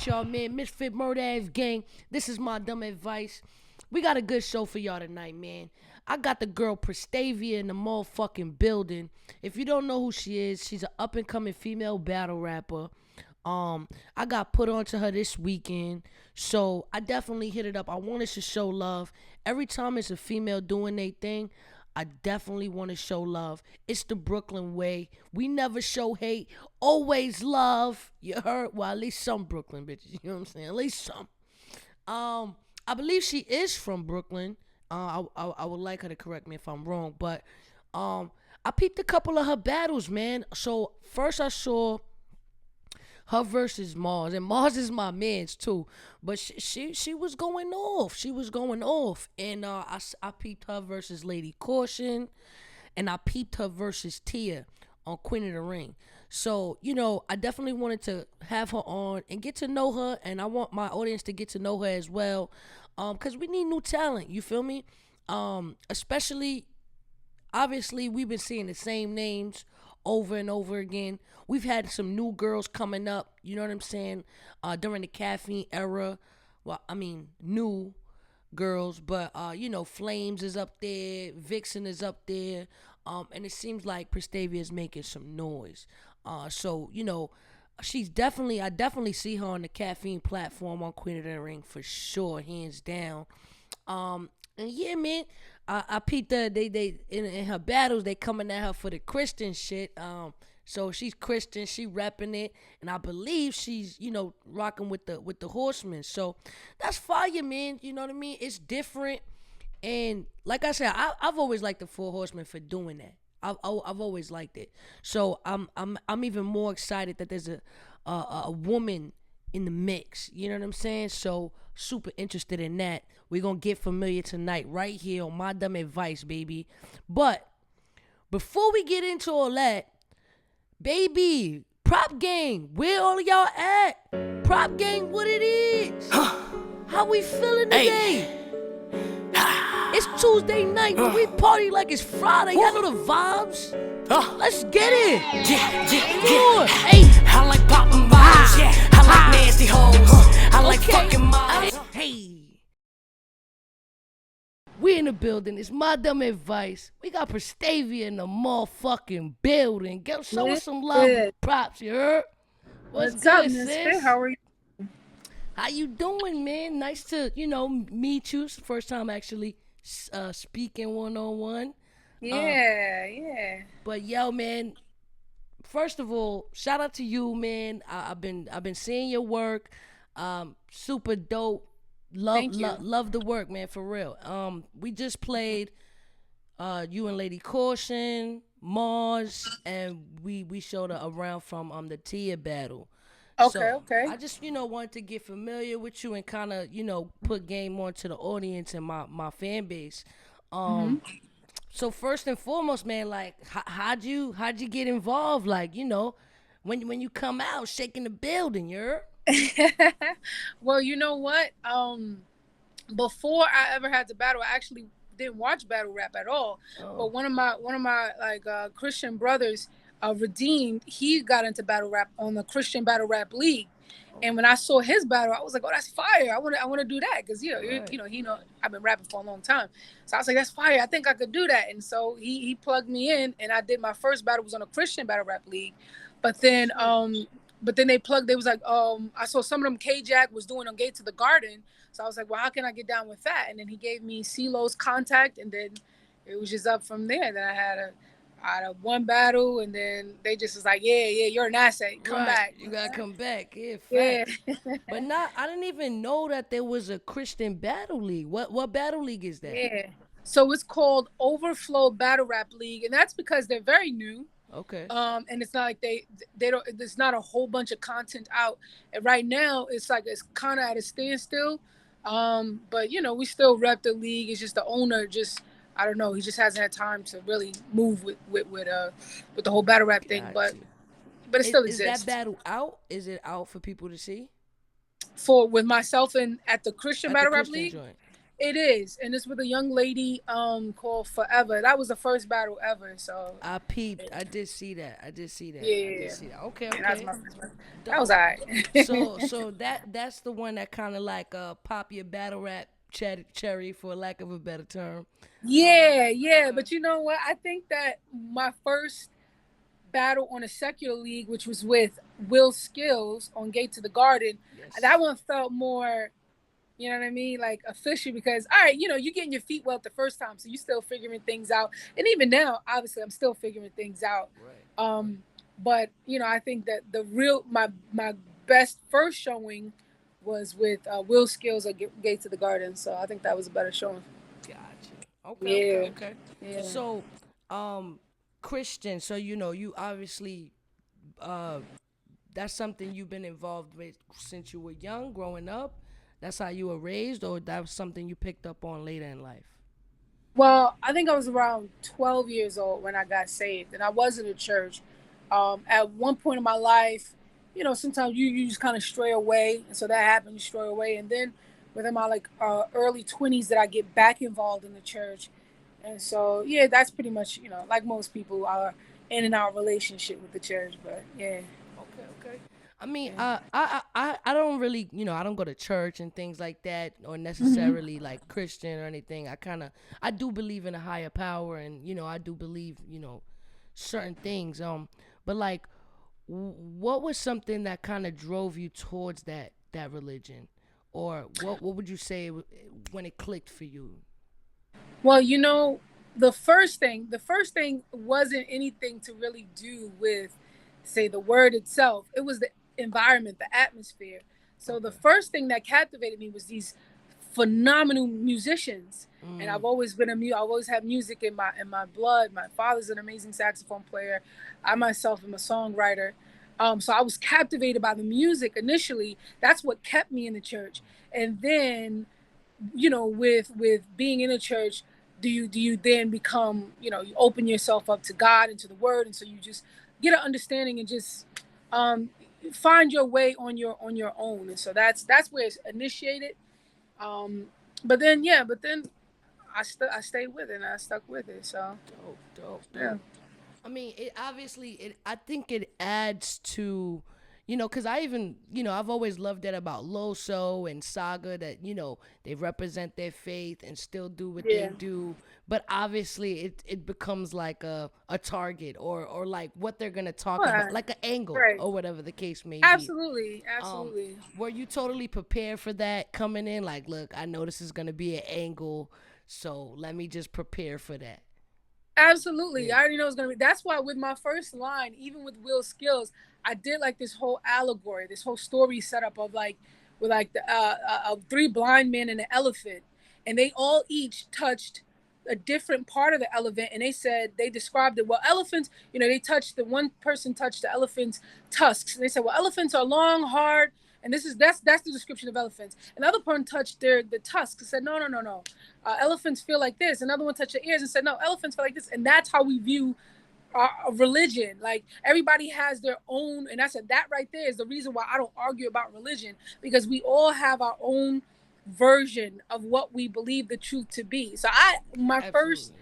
y'all, man. Ms.Fit Murder Ass Gang. This is my dumb advice. We got a good show for y'all tonight, man. I got the girl Pristavia in the motherfucking building. If you don't know who she is, she's an up and coming female battle rapper. I got put onto her this weekend, so I definitely hit it up. I wanted to show love. Every time it's a female doing their thing, I definitely want to show love. It's the Brooklyn way. We never show hate, always love. You heard? Well, at least some Brooklyn bitches. You know what I'm saying? At least some. I believe she is from Brooklyn. I would like her to correct me if I'm wrong, but I peeped a couple of her battles, man. So first I saw her versus Mars, and Mars is my man's too. But she was going off. She was going off, and I peeped her versus Lady Caution, and I peeped her versus Tia on Queen of the Ring. So I definitely wanted to have her on and get to know her, and I want my audience to get to know her as well, because we need new talent. You feel me? Especially, obviously, we've been seeing the same names over and over again. We've had some new girls coming up, you know what I'm saying, during the caffeine era. Well, I mean, new girls, but Flames is up there, Vixen is up there, and it seems like Pristavia is making some noise. So she's definitely, I definitely see her on the caffeine platform on Queen of the Ring for sure, hands down. And yeah, man, I peeped her. They in her battles, they coming at her for the Christian shit. So she's Christian, she repping it, and I believe she's rocking with the Horsemen. So that's fire, man. You know what I mean? It's different, and like I said, I've always liked the Four Horsemen for doing that. I've always liked it. So I'm even more excited that there's a woman in the mix. You know what I'm saying? So super interested in that. We're gonna get familiar tonight right here on My Dumb Advice, baby. But before we get into all that, baby, Prop Gang, where all of y'all at? Prop Gang, what it is? How we feeling today? It's Tuesday night, but we party like it's Friday. Y'all know the vibes. Let's get it. Yeah. Hey, I like poppin' bottles. I like nasty hoes. I like fucking models. Hey. We in the building. It's My Dumb Advice. We got Pristavia in the motherfucking building. Show us some love and props, you heard? What's up, good, Ms.Fit? sis? How are you? How you doing, man? Nice to, meet you. It's the first time actually speaking one-on-one. Yeah. But yo, man, first of all, shout out to you, man. I've been seeing your work. Super dope. Love the work, man, for real. We just played you and Lady Caution, Mars, and we showed a round from the Tia battle. Okay. I just wanted to get familiar with you and kind of put game onto the audience and my fan base. So first and foremost, man, like how'd you get involved? Like when you come out shaking the building, you're. Well, you know what? Before I ever had to battle, I actually didn't watch battle rap at all. But one of my like Christian brothers, Redeemed, he got into battle rap on the Christian Battle Rap League. And when I saw his battle, I was like, "Oh, that's fire! I want to do that because I've been rapping for a long time." So I was like, "That's fire! I think I could do that." And so he plugged me in, and I did my first battle was on a Christian Battle Rap League. But then they was like, I saw some of them K-Jack was doing on Gate to the Garden. So I was like, well, how can I get down with that? And then he gave me CeeLo's contact, and then it was just up from there. Then I had a one battle, and then they just was like, yeah, you're an asset. Come back. You gotta come back. Yeah, fact. Yeah. But I didn't even know that there was a Christian battle league. What battle league is that? Yeah. So it's called Overflow Battle Rap League, and that's because they're very new. Okay. And it's not like they don't. There's not a whole bunch of content out. And right now, it's kind of at a standstill. But we still rep the league. It's just the owner I don't know. He just hasn't had time to really move with the whole battle rap thing. But it still exists. Is that battle out? Is it out for people to see? With myself and at the Christian Battle Rap League? Joint. It is, and it's with a young lady called Forever. That was the first battle ever. So I peeped. I did see that. I did see that. I did yeah, see that. Okay, and that was okay. my first battle. That was Dope. alright. So that's the one that kind of like pop your battle rap cherry, for lack of a better term. Yeah, yeah, Okay. but you know what? I think that my first battle on a secular league, which was with Will Skills on Gate to the Garden, that Yes. one felt more, you know what I mean, like official because all right, you're getting your feet wet the first time, so you still figuring things out, and even now, obviously, I'm still figuring things out. Right. Um, but I think that the real my best first showing was with Will Skills at Gate to the Garden, so I think that was a better showing. Gotcha. Okay, okay, Yeah, okay. yeah. So, um, Christian. So you obviously uh that's something you've been involved with since you were young, growing up. That's how you were raised, or that was something you picked up on later in life. Well, I think I was around 12 years old when I got saved, and I was in a church. At one point in my life, sometimes you just kind of stray away, and so that happened. You stray away, and then within my like early 20s, that I get back involved in the church, and so yeah, that's pretty much like most people are in and out relationship with the church, but yeah, Okay, okay. I mean, yeah. I don't really, I don't go to church and things like that, or Hmm. necessarily like Christian or anything. I do believe in a higher power, and I do believe, certain things. But like, what was something that kind of drove you towards that religion, or what would you say when it clicked for you? Well, the first thing wasn't anything to really do with, say, the word itself. It was the environment, the atmosphere. So the Okay. first thing that captivated me was these phenomenal musicians. And Mm, I've always been I've always had music in my blood. My father's an amazing saxophone player. I myself am a songwriter. So I was captivated by the music initially. That's what kept me in the church. And then with being in a church, do you then become, you open yourself up to God and to the word, and so you just get an understanding and just um find your way on your own, and so that's where it's initiated. um but then I stayed with it and I stuck with it, so dope, dope, yeah. dope. I mean, it obviously I think it adds to, because I even, I've always loved that about Loso and Saga, that they represent their faith and still do what they Yeah. do, but obviously it becomes like a target, or like what they're gonna talk about, Right. like an angle Right. or whatever the case may be. Absolutely. Um, Absolutely. were you totally prepared for that coming in? Like, look, I know this is gonna be an angle, so let me just prepare for that. Absolutely. Yeah. I already know it's gonna be. That's why with my first line, even with Will Skills, I did like this whole allegory, this whole story setup of like, with like the three blind men and an elephant, and they all each touched a different part of the elephant, and they described it. Well, elephants, they touched the one person touched the elephant's tusks, and they said, well, elephants are long, hard, and that's the description of elephants. Another person touched the tusks and said, no, no, no, no, elephants feel like this. Another one touched the ears and said, no, elephants feel like this. And that's how we view our religion. Like everybody has their own, and I said that right there is the reason why I don't argue about religion, because we all have our own version of what we believe the truth to be. So Absolutely.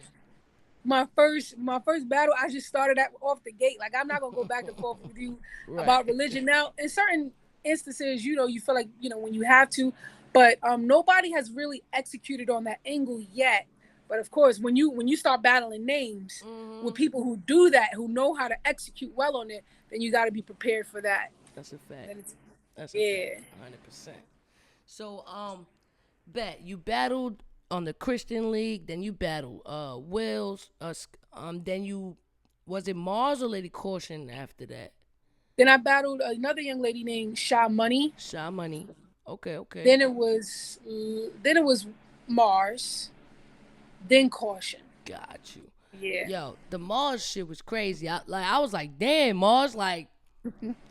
my first battle, I just started at off the gate. Like I'm not gonna go back and forth with you Right. about religion. Now, in certain instances, you feel like when you have to, but nobody has really executed on that angle yet. But of course, when you start battling names with Hmm. people who do that, who know how to execute well on it, then you got to be prepared for that. That's a fact. Then it's That's a fact. yeah. 100%. So, bet you battled on the Christian League, then you battled Wills, then you, was it Mars or Lady Caution after that? Then I battled another young lady named Sha Money. Shaw Money. Okay, okay. Then it was Mars. Then Caution. Got you. Yeah. Yo, the Mars shit was crazy. I was like, damn, Mars, like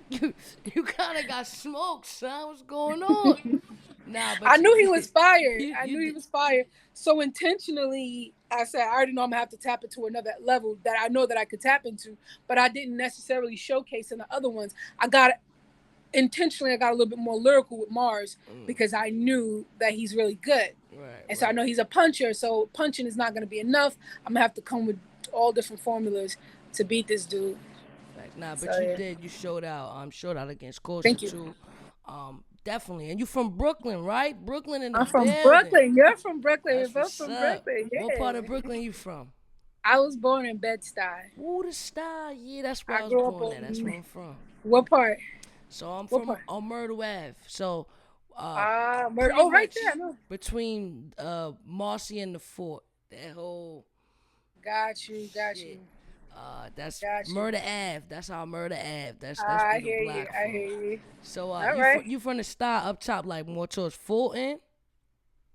you you kind of got smoked, son. What's going on? Nah, I but knew he was fired. you I you knew he did. was fired. So intentionally, I said, I already know I'm gonna have to tap into another level that I know that I could tap into, but I didn't necessarily showcase in the other ones. I got intentionally I got a little bit more lyrical with Mars because I knew that he's really good. And so I know he's a puncher, so punching is not going to be enough. I'm going to have to come with all different formulas to beat this dude. Nah, but So, you yeah. did. You showed out. Showed out against Culture Thank you. too. Definitely. And you from Brooklyn, right? Brooklyn in the I'm from building. Brooklyn. You're from Brooklyn. That's We're both what's from up. Brooklyn. Yeah. What part of Brooklyn you from? I was born in Bed-Stuy. Ooh, the style. Yeah, that's where I was grew up born at. That's on where I'm from. what part? So I'm What from part? on Myrtle Ave. So Murder. pretty Oh, right much there. I know. between Marcy and the Fort. That whole Got you. shit. That's Got you. Murder Ave. That's how Murder Ave. That's I where the hear you. block I from. hear you. So All right. you from the style up top, like more towards Fulton?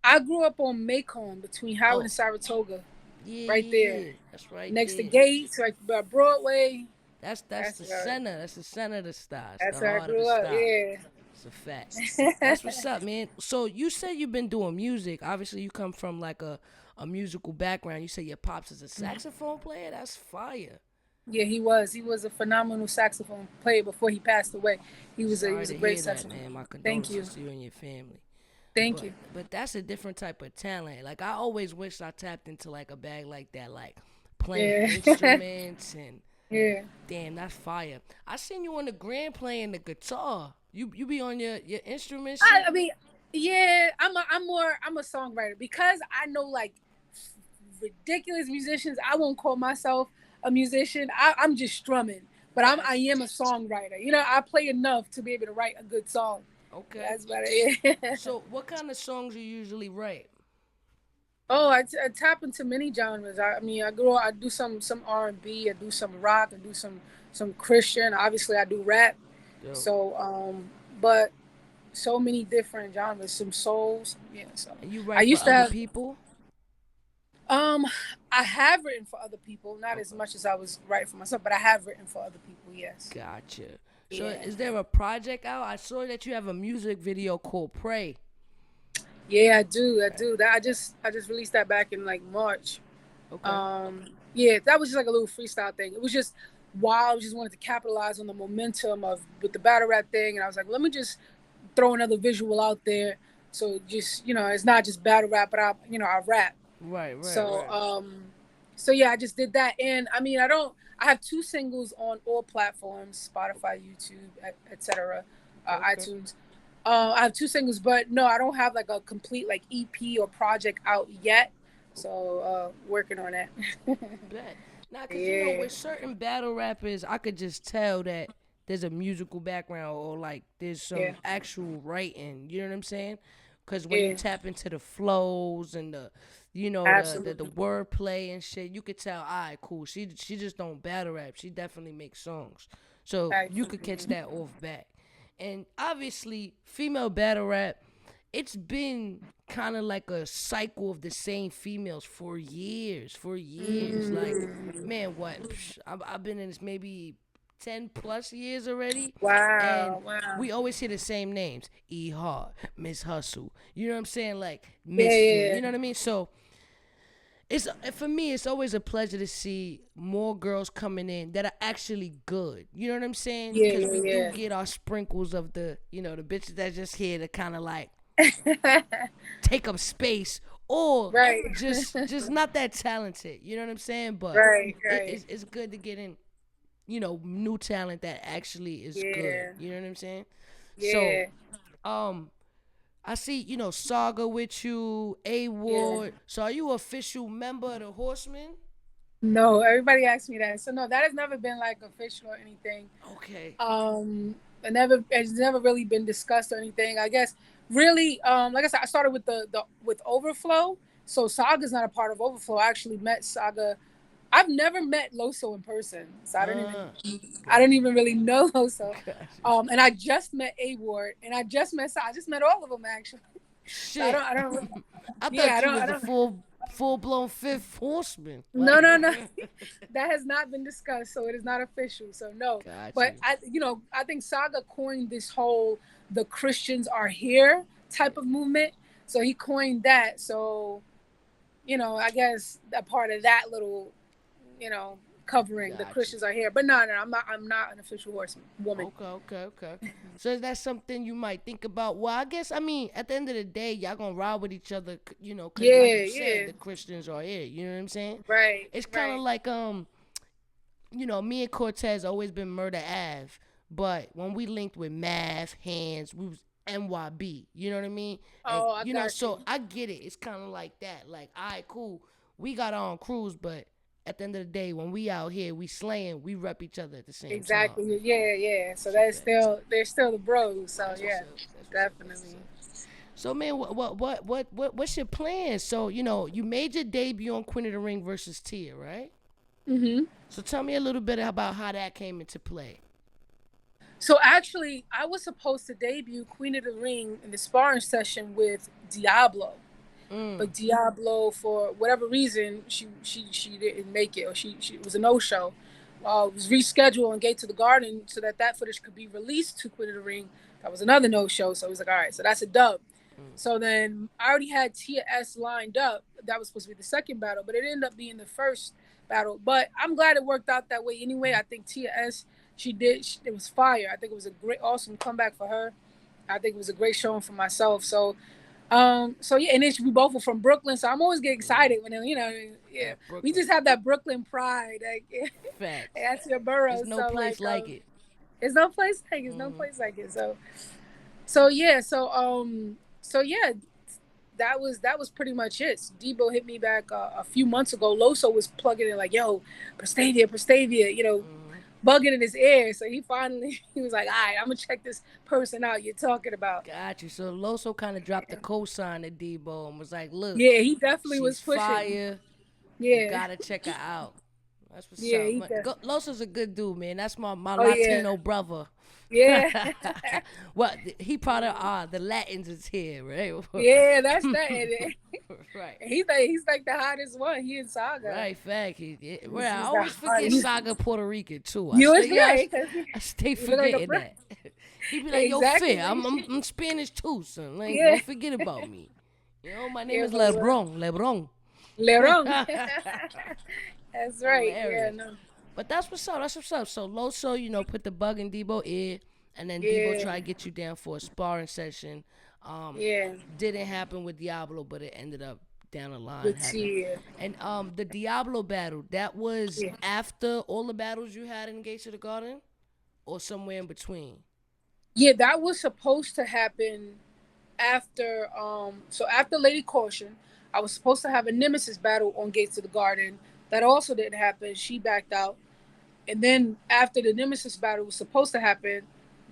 I grew up on Macon between Howard and Saratoga. Yeah, Right there. Yeah. That's right. Next there. to Gates, right by Broadway. That's the center. That's the center of the style. That's the where I heart of grew the up. style. Yeah. It's a fact. That's what's up, man. So you said you've been doing music. Obviously, you come from like a musical background. You say your pops is a saxophone player. That's fire. Yeah, he was. He was a phenomenal saxophone player before he passed away. He was Sorry a to great hear saxophone. that, man. My Thank you. condolences to you and your family. Thank you. But that's a different type of talent. Like I always wish I tapped into like a bag like that, like playing instruments and Yeah. damn, that's fire. I seen you on the grand playing the guitar. You be on your instruments. I mean, yeah, I'm a songwriter because I know like ridiculous musicians. I won't call myself a musician. I'm just strumming, but I am a songwriter. You know, I play enough to be able to write a good song. Okay. That's about it. So, what kind of songs you usually write? Oh, I tap into many genres. I mean, I do some R&B, I do some rock, I do some Christian. Obviously, I do rap. Yo. So, but so many different genres, some souls. Yeah. So And you write I used for to other have people? I have written for other people, not as much as I was writing for myself, but I have written for other people. Yes. Gotcha. So, Yeah. is there a project out? I saw that you have a music video called "Pray." Yeah, I do. That I just released that back in like March. Okay. Yeah, that was just like a little freestyle thing. It was just wild. I just wanted to capitalize on the momentum of with the battle rap thing, and I was like, let me just throw another visual out there. So just it's not just battle rap, but I rap. Right. So yeah, I just did that, and I mean, I have 2 singles on all platforms: Spotify, YouTube, etc., iTunes. I have 2 singles, but no, I don't have like a complete like EP or project out yet. So working on that. Bet. Now, cause with certain battle rappers, I could just tell that there's a musical background or like there's some actual writing. You know what I'm saying? Because when you tap into the flows and the wordplay and shit, you could tell, all right, cool. She just don't battle rap. She definitely makes songs. So you could catch that off back. And obviously, female battle rap, it's been kind of like a cycle of the same females for years. Like, man, what? I've been in this maybe 10 plus years already. Wow. We always hear the same names. E Hart, Miss Hustle. You know what I'm saying? Like MsFit. You know what I mean? So for me, it's always a pleasure to see more girls coming in that are actually good. You know what I'm saying? Because we do get our sprinkles of the bitches that just here to kind of like take up space or just not that talented. You know what I'm saying? But it's good to get in, new talent that actually is good. You know what I'm saying? Yeah. So, I see, Saga with you, A-Ward. Yeah. So are you an official member of the Horsemen? No, everybody asks me that. So no, that has never been like official or anything. Okay. It's never really been discussed or anything. I guess really, like I said, I started with Overflow. So Saga's not a part of Overflow. I actually met Saga. I've never met Loso in person, so I don't even really know Loso. And I just met A-Ward, and I just met all of them actually. Shit. So I don't. I thought you was a full blown fifth horseman. No. That has not been discussed, so it is not official. So no. Gotcha. But I think Saga coined this whole "the Christians are here" type of movement. So he coined that. So, I guess a part of that little, covering. The Got you. Christians are here, but no, I'm not an official horsewoman. Okay. So is that something you might think about? Well, I guess, I mean, at the end of the day, y'all gonna ride with each other, because like Yeah, you said, yeah, the Christians are here. You know what I'm saying? right, It's kind of right. like, me and Cortez always been Murder Ave, but when we linked with Math, Hands, we was NYB. You know what I mean? And, Oh, I got so you. I get it. It's kind of like that. Like, all right, cool. We got our own crews, but at the end of the day, when we out here, we slaying, we rep each other at the same time. Exactly. Yeah, yeah. So That's a that's fact. still they're still the bros. So That's what's yeah, up. That's what's up. That's what's definitely. up. So man, what's your plan? So you made your debut on Queen of the Ring versus Tia, right? Mhm. So tell me a little bit about how that came into play. So actually, I was supposed to debut Queen of the Ring in the sparring session with Diablo, Mm. but Diablo, for whatever reason, she didn't make it, or she it was a no show. It was rescheduled and Gate to the Garden so that that footage could be released to Queen of the Ring. That was another no show. So it was like, all right, so that's a dub. Mm. So then I already had Tia S lined up. That was supposed to be the second battle, but it ended up being the first battle. But I'm glad it worked out that way anyway. I think Tia S, it was fire. I think it was a great, awesome comeback for her. I think it was a great showing for myself. So yeah, and then we both were from Brooklyn, so I'm always get excited when yeah, That we Brooklyn just have that Brooklyn pride, like facts. that's your There's borough. no So place like, like it. there's no place like it. There's no Hmm. place like it. So yeah, so yeah, that was pretty much it. So Debo hit me back a few months ago. Loso was plugging in like, yo, Pristavia, Hmm. bugging in his ear. So he finally he was like, all right, I'm gonna check this person out you're talking about. Got you. So Loso kind of dropped the cosign to Debo and was like, "Look, Yeah, he definitely she's was pushing. fire. You Yeah, gotta check her out." That's what's yeah, up. he def- Loso's a good dude, man. That's my Oh yeah, Latino brother. yeah, Well, he part of the Latins is here, right? yeah. That's that. And Right. he's like the hottest one. He in Saga. Right, fact. Well, I He's the always forget hottest. Saga Puerto Rican too. You was right, I stay you look like a forgetting friend. that. He be like, "Yo, Exactly. Fit, I'm Spanish too, son. Like, Yeah, don't forget about me. My name yeah, is for real. LeBron. Leron. That's right. Yeah, Hilarious. no. But that's what's up. That's what's up. So Loso, put the bug in Debo ear, and then Debo Yeah, tried to get you down for a sparring session. Um, yeah. didn't happen with Diablo, but it ended up down the line Good happening. tea. And the Diablo battle, that was Yeah. after all the battles you had in Gates of the Garden, or somewhere in between. Yeah, that was supposed to happen after Lady Caution. I was supposed to have a Nemesis battle on Gates of the Garden. That also didn't happen. She backed out. And then after the Nemesis battle was supposed to happen,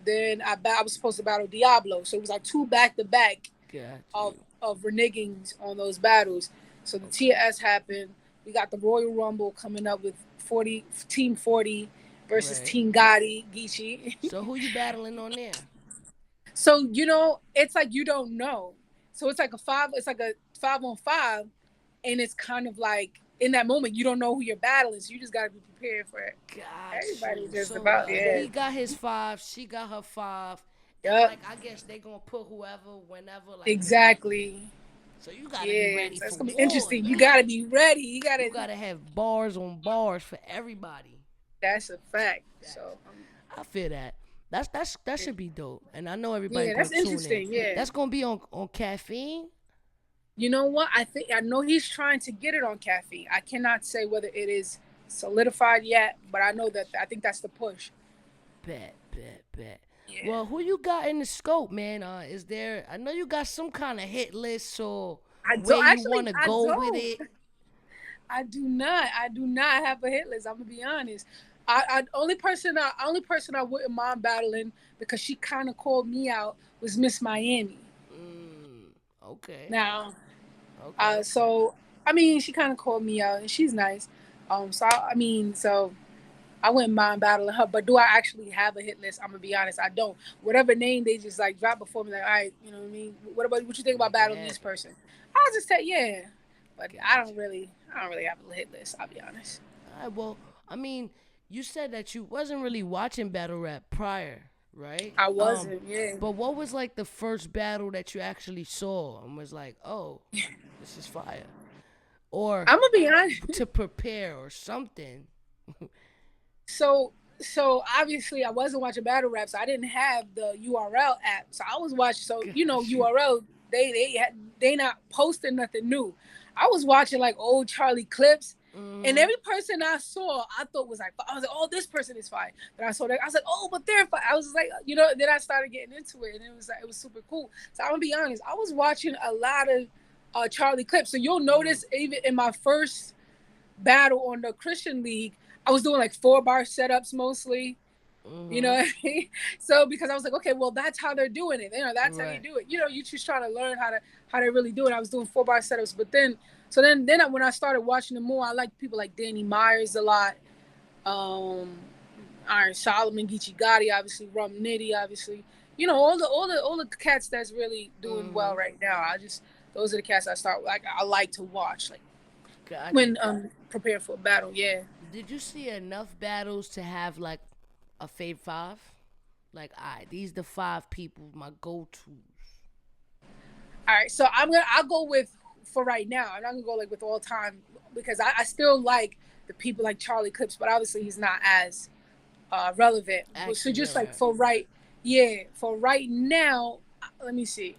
then I was supposed to battle Diablo. So it was like two back to back Got of you. of renegings on those battles. So the Okay. TS happened. We got the Royal Rumble coming up with 40 Team 40 versus Right. Team Gotti, Geechee. So who you battling on there? So it's like you don't know. So it's like a 5-on-5, and it's kind of like in that moment you don't know who you're battling, so you just gotta be prepared for it. Got Everybody you. just So about yeah. he got his 5, she got her 5, and Yep. like I guess they gonna put whoever whenever like. Exactly. So you gotta be Yeah. ready So it's for gonna be war, interesting. You man. gotta be ready. You gotta have bars on bars for everybody. That's a fact. Facts. So I feel that. That should be dope, and I know everybody yeah, gonna that's tune in. interesting. Yeah. That's gonna be on caffeine. You know what? I know he's trying to get it on caffeine. I cannot say whether it is solidified yet, but I know that I think that's the push. Bet. Yeah. Well, who you got in the scope, man? Is there? I know you got some kind of hit list or I where don't you actually. want to I go with don't. it. I do not. I do not have a hit list. I'm gonna be honest. I only person I wouldn't mind battling because she kind of called me out was Miss Miami. Okay. Now, Okay. so I mean, she kind of called me out, and she's nice. So I wouldn't mind battling her. But do I actually have a hit list? I'm gonna be honest. I don't. Whatever name they just like drop before me, like, all right, you know what I mean. What you think about Make it battling this happen. person? I'll just say yeah, but I Gotcha. don't really have a hit list. I'll be honest. All right. Well, I mean, you said that you wasn't really watching battle rap prior, right? I wasn't. Yeah. But what was like the first battle that you actually saw and was like, oh, this is fire, or I'm gonna be honest. to prepare or something So obviously I wasn't watching battle rap, so I didn't have the URL app. So I was watching. So URL, they not posting nothing new. I was watching like old Charlie clips, and every person I saw, I thought was like, I was like, oh, this person is fine. Then I saw that, I was like, oh, but they're fine. I was like, then I started getting into it, and it was like, it was super cool. So I'm gonna be honest, I was watching a lot of Charlie clips. So you'll notice even in my first battle on the Christian League, I was doing like 4-bar setups mostly. You know what I mean? So because I was like, okay, well, that's how they're doing it. That's how you do it. You just trying to learn how to really do it. I was doing 4-bar setups, but then when I started watching them more, I like people like Danny Myers a lot, Iron Solomon, Geechee Gotti, obviously, Rum Nitty, obviously. All the cats that's really doing well right now. Those are the cats I like to watch, like when preparing for a battle. Yeah. Did you see enough battles to have like a fave 5? Like, these the 5 people, my go-tos. All right, so I'll go with, for right now, I'm not gonna go like with all time, because I still like the people like Charlie Clips, but obviously he's not as relevant. Actually, so just like for right now, let me see.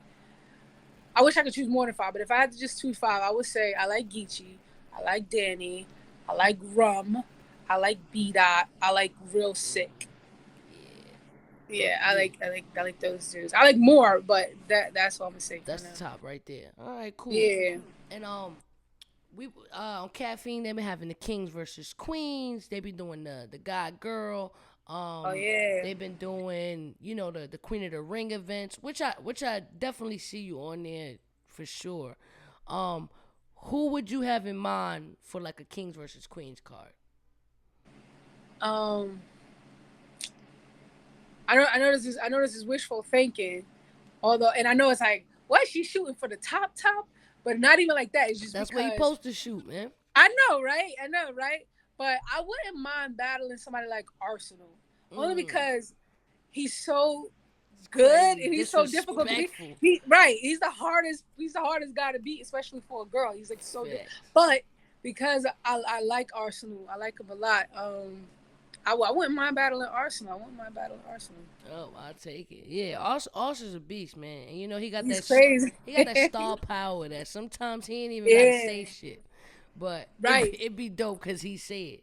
I wish I could choose more than 5, but if I had to just choose 5, I would say I like Geechee, I like Danny, I like Rum, I like B-Dot, I like Real Sick. Yeah, I like those dudes. I like more, but that's what I'm gonna say. That's the top right there. All right, cool. Yeah. And we on Caffeine, they been having the Kings versus Queens. They be doing the guy girl. Oh yeah. They've been doing the Queen of the Ring events, which I definitely see you on there for sure. Who would you have in mind for like a Kings versus Queens card? I know this is wishful thinking, although, and I know it's like, what, she's shooting for the top, but not even like that. It's just that's where you're supposed to shoot, man. I know, right? But I wouldn't mind battling somebody like Arsenal, only because he's so good and he's so difficult. He's the hardest guy to beat, especially for a girl. He's like so good, but because I like Arsenal, I like him a lot. I wouldn't mind battling Arsenal. Oh, I'll take it. Yeah, Arsenal's a beast, man. And he got He's that crazy. He got that star power that sometimes he ain't even gotta say shit. But it'd be dope because he said.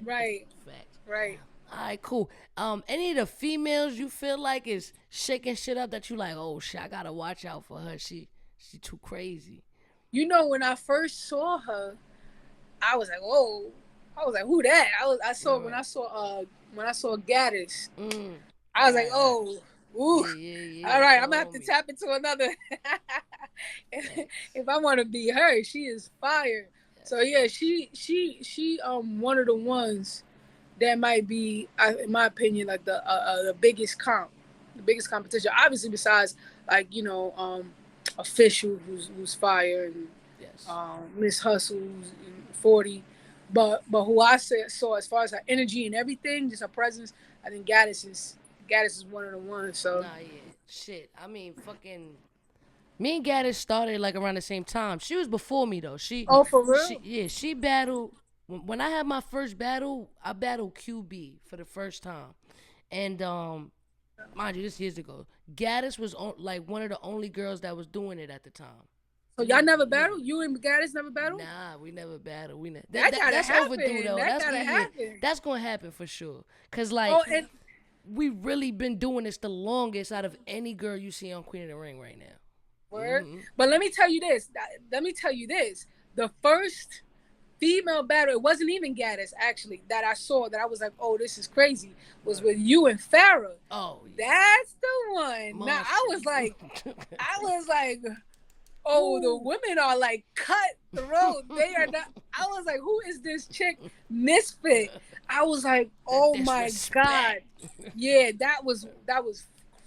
Right. Facts. Right. All right, cool. Any of the females you feel like is shaking shit up that you like, oh shit, I gotta watch out for her. She too crazy. When I first saw her, I was like, whoa. I was like, who that? When I saw Gaddis, I was like, oh, ooh. Yeah. All right, I'm gonna have to tap into another. if I want to be her, she is fire. So yeah, she one of the ones that might be, in my opinion, like the biggest competition. Obviously, besides like Official, who's fire, and Miss Hustle, who's 40. But who I saw as far as her energy and everything, just her presence, I think Gaddis is one of the ones. So shit. I mean, fucking. Me and Gaddis started like around the same time. She was before me though. For real? She battled. When I had my first battle, I battled QB for the first time, and mind you, this years ago. Gaddis was like one of the only girls that was doing it at the time. So y'all never battled? You and Gaddis never battled? Nah, we never battled. That's happen. Overdue though. That's gonna happen for sure. Cause like we really been doing this the longest out of any girl you see on Queen of the Ring right now. Word. But let me tell you this. The first female battle, it wasn't even Gaddis actually, that I saw that I was like, oh, this is crazy, was with you and Farrah. Oh, yeah. That's the one. Now I was like, oh, ooh. The women are like cutthroat. They are not. I was like, who is this chick? Ms.Fit. I was like, oh my God. Yeah, that was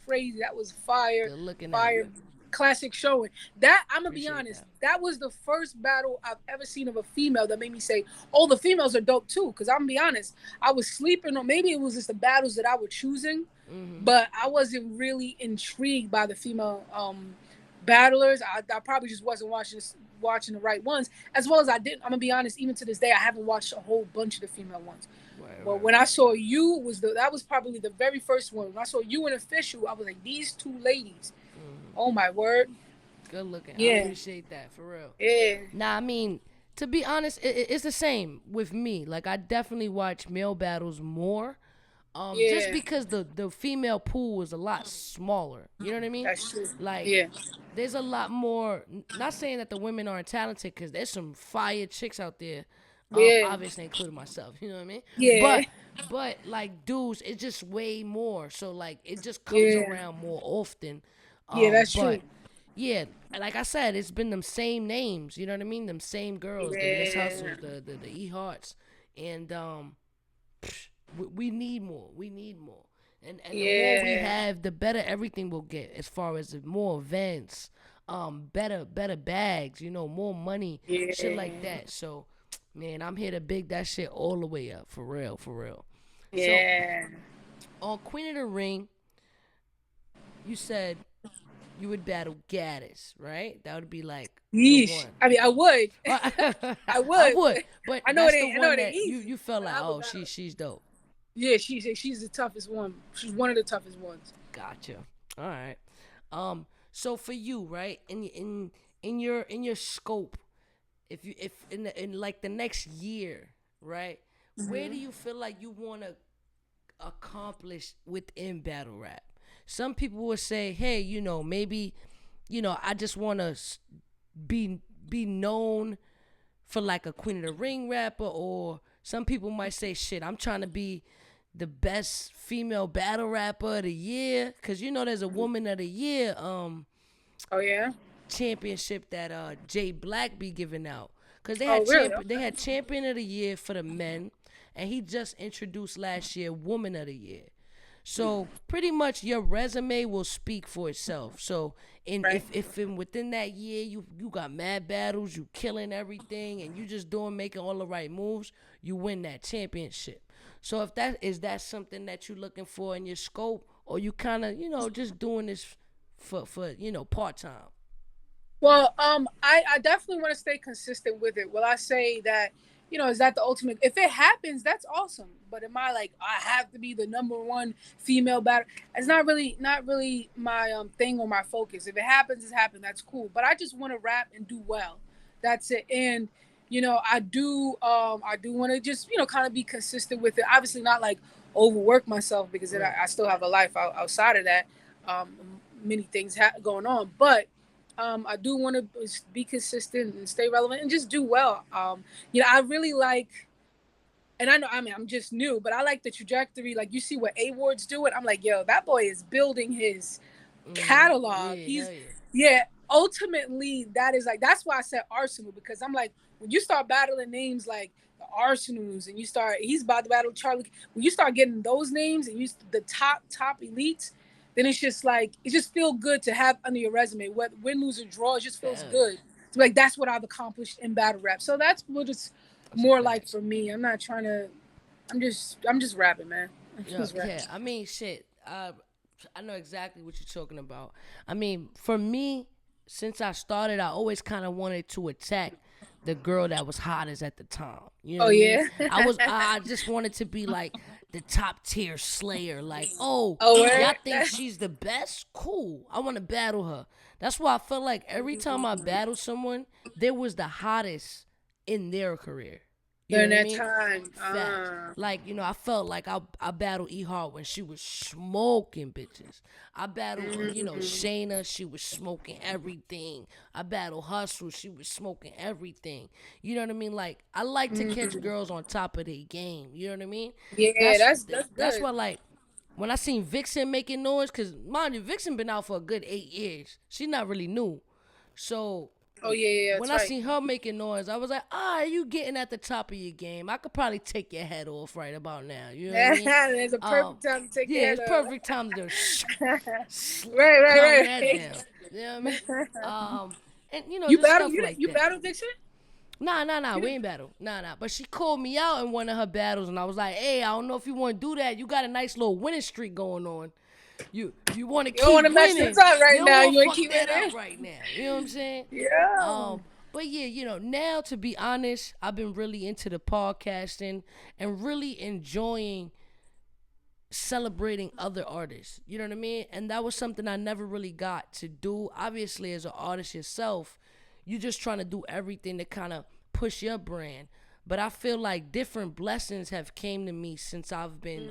crazy. That was fire. Good looking fire. Classic showing. That, I'm gonna be honest, that was the first battle I've ever seen of a female that made me say, oh, the females are dope too. Because I'm gonna be honest, I was sleeping on, maybe it was just the battles that I was choosing, but I wasn't really intrigued by the female battlers. I probably just wasn't watching the right ones, as well as I'm gonna be honest, even to this day I haven't watched a whole bunch of the female ones. But when I saw you, that was probably the very first one. When I saw you in official, I was like, these two ladies. Oh my word. Good looking. I Yeah. appreciate that for real. Yeah. Nah, I mean, to be honest, it's the same with me. Like I definitely watch male battles more. Just Yeah. because the female pool is a lot smaller. You know what I mean? That's true. Like Yeah. there's a lot more. Not saying that the women aren't talented, because there's some fire chicks out there. Yeah. Obviously including myself. You know what I mean? Yeah. But like dudes, it's just way more. So like it just comes Yeah. around more often. Yeah, that's But true. yeah, like I said, it's been them same names. You know what I mean? Them same girls, the Miss Yeah. Hustles, the E Hearts, and we need more. We need more. And the more we Yeah. have, the better everything will get. As far as more events, better bags. You know, more money, shit like Yeah. that. So, man, I'm here to big that shit all the way up, for real, for real. So Yeah. on Queen of the Ring, you said you would battle Gaddis, right? That would be like the Yeesh. one. I mean, I would. I I would. would, but I know it that's the ain't. I know one it ain't that easy. you felt But like, I would oh, battle. she's dope. Yeah, she's the toughest one. She's one of the toughest ones. Gotcha. All right. So for you, right, in your scope, if you if in like the next year, right, where do you feel like you want to accomplish within battle rap? Some people would say, hey, maybe, I just want to be be known for like a Queen of the Ring rapper, or some people might say, shit, I'm trying to be the best female battle rapper of the year, because there's a woman of the year Oh yeah. championship that Jay Black be giving out, because Oh really? they had champion of the year for the men, and he just introduced last year woman of the year. So pretty much your resume will speak for itself. So Right. if within that year you got mad battles, you killing everything, and you just making all the right moves, you win that championship. So if that something that you're looking for in your scope, or you kind of just doing this for part time. Well, I definitely want to stay consistent with it. Will I say that, is that the ultimate? If it happens, that's awesome. But am I like, I have to be the number one female batter? It's not really my thing or my focus. If it happens, it's happened. That's cool. But I just want to rap and do well. That's it. And I do want to just kind of be consistent with it. Obviously, not like overwork myself, because then Right. I still have a life outside of that. Um, Many things going on, but I do want to be consistent and stay relevant and just do well. I really like, and I know, I mean, I'm just new, but I like the trajectory. Like you see what A Ward's doing. I'm like, yo, that boy is building his catalog. Yeah, He's, hell yeah. yeah, ultimately, that is like, that's why I said Arsenal, because I'm like, when you start battling names like the Arsenals, and he's about to battle Charlie, when you start getting those names and the top elites, then it's just like, it just feels good to have under your resume. What win, lose, or draw, it just feels Hell yeah. good. So like, that's what I've accomplished in battle rap. So that's what it's That's a more like fact. for me. I'm just rapping, man. I'm Yeah, just rapping. yeah. I mean, shit. I know exactly what you're talking about. I mean, for me, since I started, I always kind of wanted to attack the girl that was hottest at the time. You know Oh what I mean? yeah. I just wanted to be like the top tier slayer. Like, oh, Oh, y'all word? think she's the best? Cool. I want to battle her. That's why I felt like every time I battled someone, there was the hottest in their career. You know During what I that mean? time. Facts. Like, I felt like I battled E Hart when she was smoking bitches. I battled, Shayna, she was smoking everything. I battled Hustle, she was smoking everything. You know what I mean? Like, I like to catch girls on top of their game. You know what I mean? Yeah, That's that's that's good. why, like, when I seen Vixen making noise, because mind you, Vixen been out for a good 8 years. She not really new. So Oh yeah, when that's I right. seen her making noise, I was like, you getting at the top of your game. I could probably take your head off right about now. You know what I mean? There's a perfect time to take Yeah, your it's head perfect time to just calm right, that right, down. You know what I mean? And You just battle stuff you like you that. battle Dixon? Nah, You we didn't- ain't battle. Nah. But she called me out in one of her battles, and I was like, hey, I don't know if you want to do that. You got a nice little winning streak going on. You want to You don't keep want to mess winning. this up You right don't now. want You to want to fuck keep that it up in. right now. You know what I'm saying? Yeah. Um, But yeah, now to be honest, I've been really into the podcasting and really enjoying celebrating other artists. You know what I mean? And that was something I never really got to do. Obviously, as an artist yourself, you just trying to do everything to kind of push your brand. But I feel like different blessings have came to me since I've been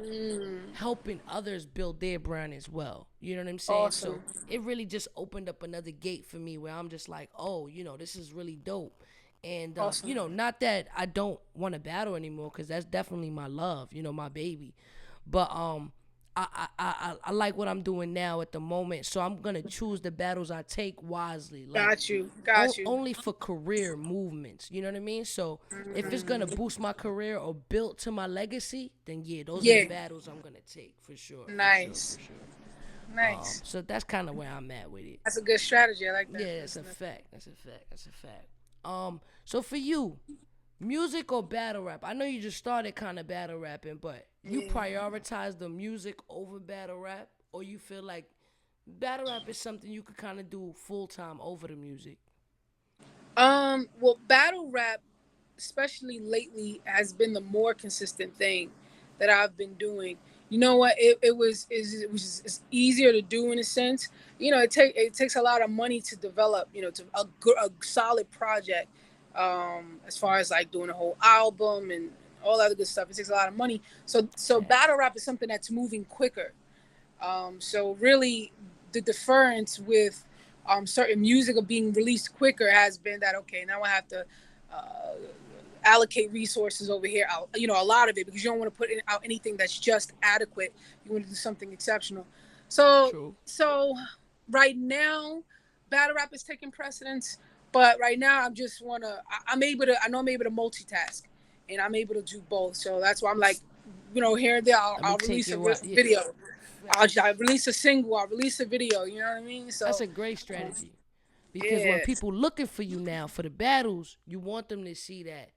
helping others build their brand as well. You know what I'm saying? So Awesome. it really just opened up another gate for me where I'm just like, oh, this is really dope. And Awesome. not that I don't want to battle anymore, because that's definitely my love, my baby. But I like what I'm doing now at the moment, so I'm gonna choose the battles I take wisely, like Got you. Got you. only for career movements. You know what I mean? So if it's gonna boost my career or build to my legacy, then yeah, those are the Yeah. battles I'm gonna take for sure. Nice. For sure. Nice. So that's kind of where I'm at with it. That's a good strategy. I like that. Yeah, that's a fact. That's a fact. That's a fact. So for you, music or battle rap? I know you just started kind of battle rapping, but you prioritize the music over battle rap, or you feel like battle rap is something you could kind of do full time over the music? Well, battle rap, especially lately, has been the more consistent thing that I've been doing. You know what? It's easier to do in a sense. It takes a lot of money to develop. To a solid project. As far as like doing a whole album and all that other good stuff, it takes a lot of money. So battle rap is something that's moving quicker. So really, the difference with certain music of being released quicker has been that, okay, now I have to uh, allocate resources over here out, a lot of it, because you don't want to put out anything that's just adequate. You want to do something exceptional. So True. so right now, battle rap is taking precedence, but right now I'm just I know I'm able to multitask, and I'm able to do both. So that's why I'm like, here and there I'll release a video. I'll release a single. I'll release a video. You know what I mean? So That's a great strategy, because when yeah, people looking for you now for the battles, you want them to see that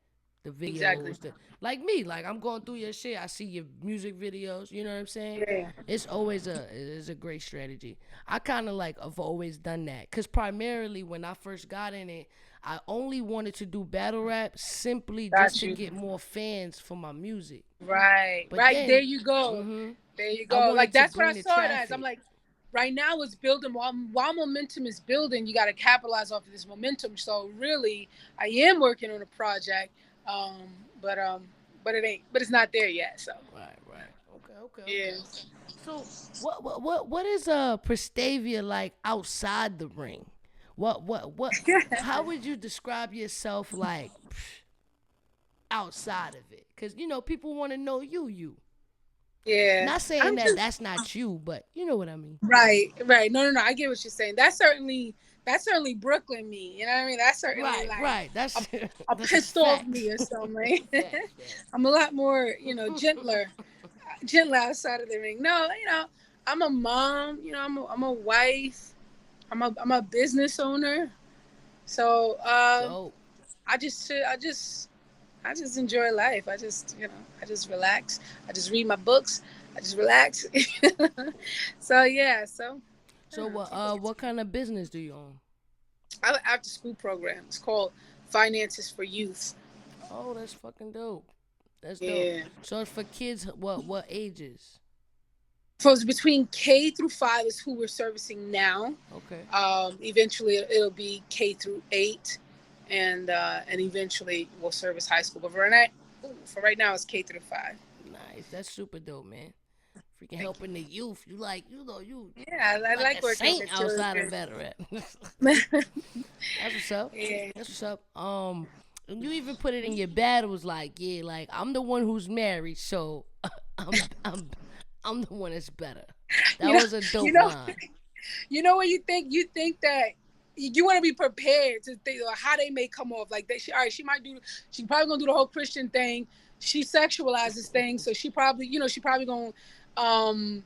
the exactly. videos, like me, like I'm going through your shit. I see your music videos. You know what I'm saying? Yeah, It's a great strategy. I kind of like I've always done that, because primarily when I first got in it, I only wanted to do battle rap simply just got to you. get more fans for my music. Right, But right. There then, you go. hmm There you I go. Like wanted to that's what I bring the saw it as. I'm traffic. like, right now it's building. While momentum is building, you got to capitalize off of this momentum. So really, I am working on a project, um, but it's not there yet. So Right, right. Okay, okay, yeah. okay. So what is Pristavia like outside the ring? What how would you describe yourself like outside of it? Cuz people want to know you. Yeah, Not saying I'm that just that's not you, but you know what I mean. right, right. No. I get what you're saying. That's certainly Brooklyn me. You know what I mean? That's certainly Right, like right. That's a that's a pissed off fact. me or something. That's a fact. I'm a lot more, gentler outside of the ring. No, I'm a mom. I'm a wife. I'm a business owner. So Dope. I just enjoy life. I just relax. I just read my books. I just relax. So yeah. So So what kind of business do you own? I have an after school program. It's called Finances for Youth. Oh, that's fucking dope. That's dope. Yeah. So it's for kids, what ages? So it's between K through 5 is who we're servicing now. Okay. Eventually it'll be K through 8, and eventually we'll service high school. But for right now it's K through 5. Nice. That's super dope, man. Freaking helping the youth. You like, Yeah, you I like like a working saint with outside of children. battle rap. That's what's up. Yeah. That's what's up. And you even put it in your battles, like, yeah, like I'm the one who's married, so I'm I'm I'm the one that's better. That You know, was a you dope know, line. what you think that you want to be prepared to think how they may come off. Like all right, she probably gonna do the whole Christian thing. She sexualizes things, so she probably gonna um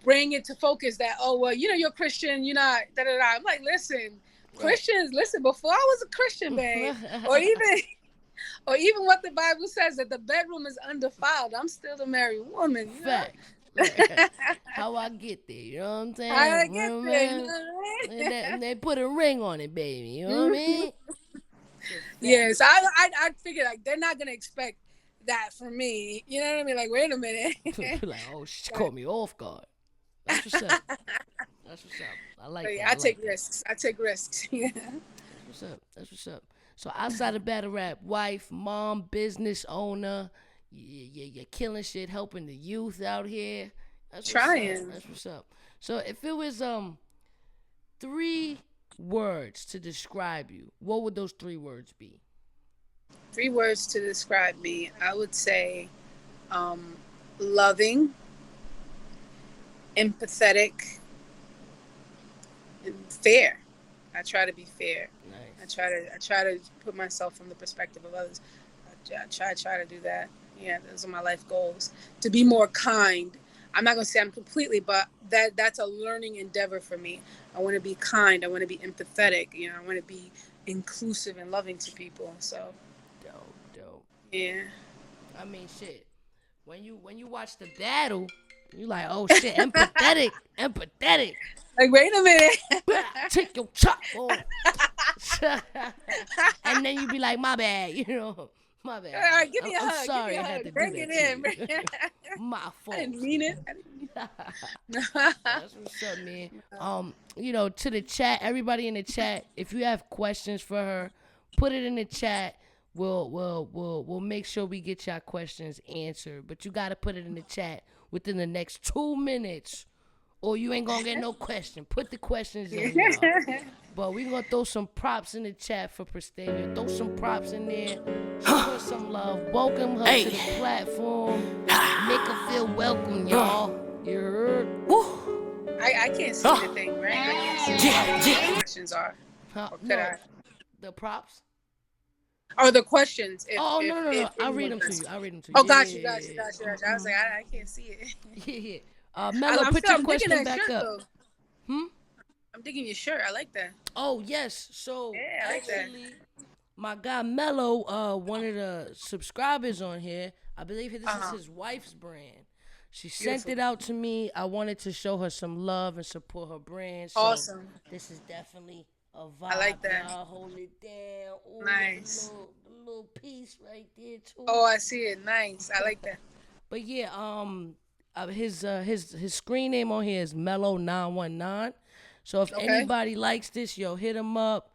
bring it to focus that, oh well, you're Christian, you're not da da da. I'm like, listen, Right. Christians, listen, before I was a Christian, babe, or even what the Bible says, that the bedroom is undefiled, I'm still a married woman, Facts. How I get there, you know what I'm How saying? I You get know what there, I mean? And they put a ring on it, baby. You know what I what I mean? mean? Yes, I figured like they're not gonna expect that from me. You know what I mean? Like, wait a minute. Like, oh, she caught me off guard. That's what's up. That's what's up. I like But that. yeah, I take that. risks. I take risks. Yeah. That's what's up. That's what's up. So outside of battle rap, wife, mom, business owner, you're killing shit, helping the youth out here. That's what's Trying. up. That's what's up. So if it was 3 words to describe you, what would those 3 words be? 3 words to describe me. I would say loving, empathetic, and fair. I try to be fair. Nice. I try to put myself from the perspective of others. I try to do that. Yeah, those are my life goals. To be more kind. I'm not gonna say I'm completely, but that's a learning endeavor for me. I want to be kind. I want to be empathetic. You know, I want to be inclusive and loving to people. So. Dope. Yeah. I mean, shit. When you watch the battle, you like, oh shit, empathetic. Like, wait a minute. Take your chop off. And then you be like, my bad, my bad. All right, give me a I'm hug. sorry Give me a I had hug. to Bring do it that in. to you. My fault. I didn't mean it. That's what's up, man. To the chat, everybody in the chat, if you have questions for her, put it in the chat. We'll make sure we get your questions answered. But you gotta put it in the chat within the next 2 minutes, or you ain't gonna get no question. Put the questions in, y'all. But we gonna throw some props in the chat for Pristavia. Throw some props in there. Show her some love. Welcome her to the platform. Make her feel welcome, y'all. You heard? Woo. I can't see the thing, right? I can't see what the questions are. No, the props? Or the questions. No. I'll read them to you. Oh, got you. I was like, I can't see it. Yeah. Mello, put your question back up. Though. I'm digging your shirt. I like that. Oh, yes. So, yeah, I like actually, that. my guy Mello, one of the subscribers on here, I believe this is his wife's brand. She sent it out to me. I wanted to show her some love and support her brand. So awesome. This is definitely a vibe. I like that. Y'all hold it down. Ooh, nice. The little piece right there too. Oh, I see it. Nice. I like that. But yeah, his screen name on here is Mello919. So if anybody likes this, hit him up.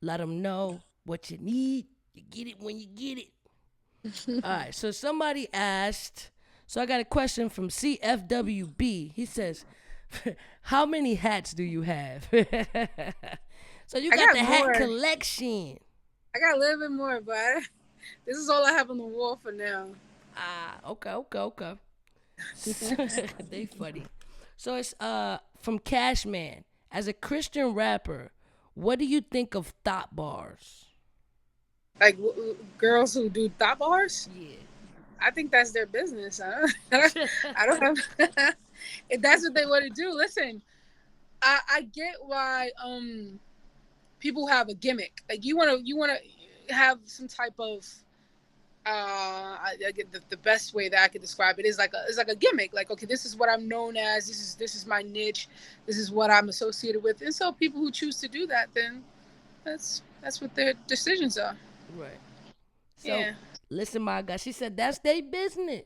Let him know what you need. You get it when you get it. All right. So somebody asked. So I got a question from CFWB. He says, "How many hats do you have?" So you got the hat collection. I got a little bit more, but this is all I have on the wall for now. Okay. They funny. So it's from Cashman. As a Christian rapper, what do you think of thought bars? Like girls who do thought bars? Yeah. I think that's their business. I don't have. If that's what they want to do, listen. I get why people have a gimmick. Like you want to have some type of. I get the best way that I could describe it is it's like a gimmick. Like, okay, this is what I'm known as. This is my niche. This is what I'm associated with. And so people who choose to do that, then that's what their decisions are. Right. So, listen, my guy. She said that's their business.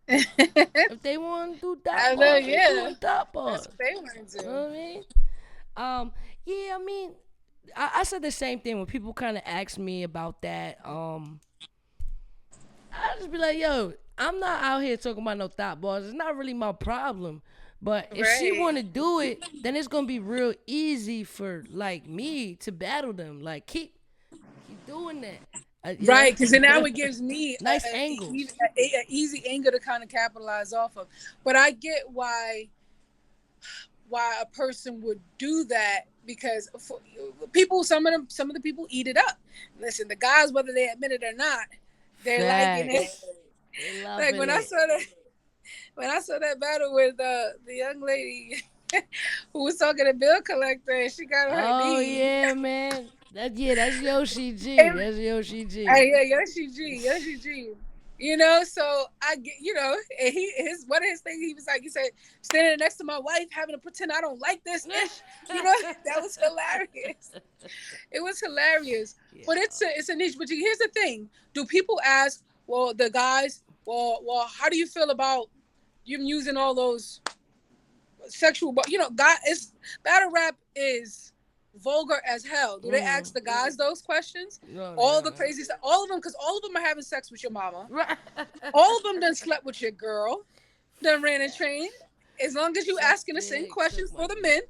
If they want to do that, that's what they want to do. You know what I mean? I said the same thing when people kind of ask me about that. I just be like, yo, I'm not out here talking about no thought bars. It's not really my problem. But if she want to do it, then it's going to be real easy for, like, me to battle them. Like, keep doing that. Right, because then now it gives me nice angle. An easy angle to kind of capitalize off of. But I get why a person would do that, because people, some of the people eat it up. Listen, the guys, whether they admit it or not, they're liking it. Like when I saw that battle with the young lady who was talking to bill collector, and she got on her knee. Oh yeah, man. That's Yoshi G. That's Yoshi G. Hey, yeah, Yoshi G. You know, so I get, you know, and one of his things, he was like, he said, standing next to my wife, having to pretend I don't like this ish. You know, that was hilarious. It was hilarious. Yeah. But it's a niche. But here's the thing: do people ask? Well, the guys, how do you feel about you using all those sexual? But you know, God, it's battle rap is vulgar as hell. Do they ask the guys those questions? No, All yeah. the crazy stuff, all of them, because all of them are having sex with your mama. Right. All of them done slept with your girl, done ran a train. As long as you Suck asking the same dick, questions suck for my the dick.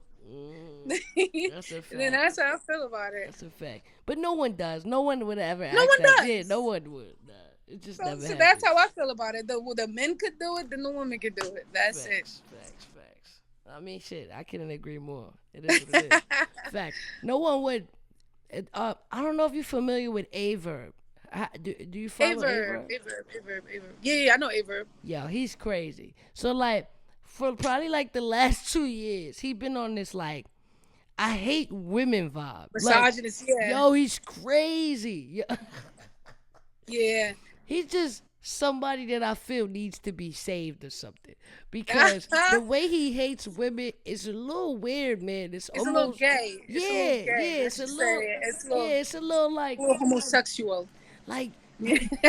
men, That's a and then fact. that's how I feel about it. That's a fact. But no one does. No one would ever No ask one that. Yeah, does. no one would. Nah, it just So, never so happens. that's how I feel about it. The men could do it, then the women could do it. That's Facts, facts. I mean, shit, I couldn't agree more. It is what it is. it. Facts. No one would. I don't know if you're familiar with Averb. Do you follow Averb, Averb? Averb. Yeah, I know Averb. Yo, he's crazy. So like, for probably like the last 2 years, he been on this like, I hate women vibe. Like, Misogynist, yeah. yo, he's crazy. Yeah. He's just somebody that I feel needs to be saved or something. Because the way he hates women is a little weird, man. It's It's a little almost gay. It's a little yeah, gay. it's Let's a just little say it. It's it's a little like a little homosexual. like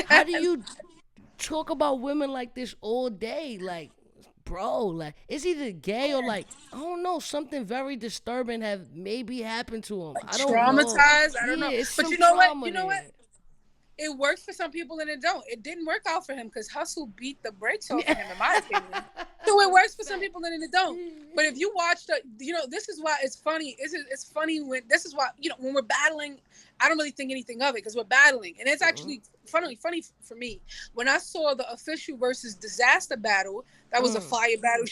how do you talk about women like this all day? Like, bro, like it's either gay or like I don't know, something very disturbing have maybe happened to him. I don't know. Traumatized. I don't Yeah, know. it's But some you know what? trauma You know what? there. It works for some people and it don't. It didn't work out for him because Hustle beat the brakes off of him, in my opinion. So it works for some people and it don't. But if you watch this is why it's funny. It's funny when this is why when we're battling. I don't really think anything of it because we're battling, and it's actually funny for me when I saw the official versus disaster battle. That was a fire battle.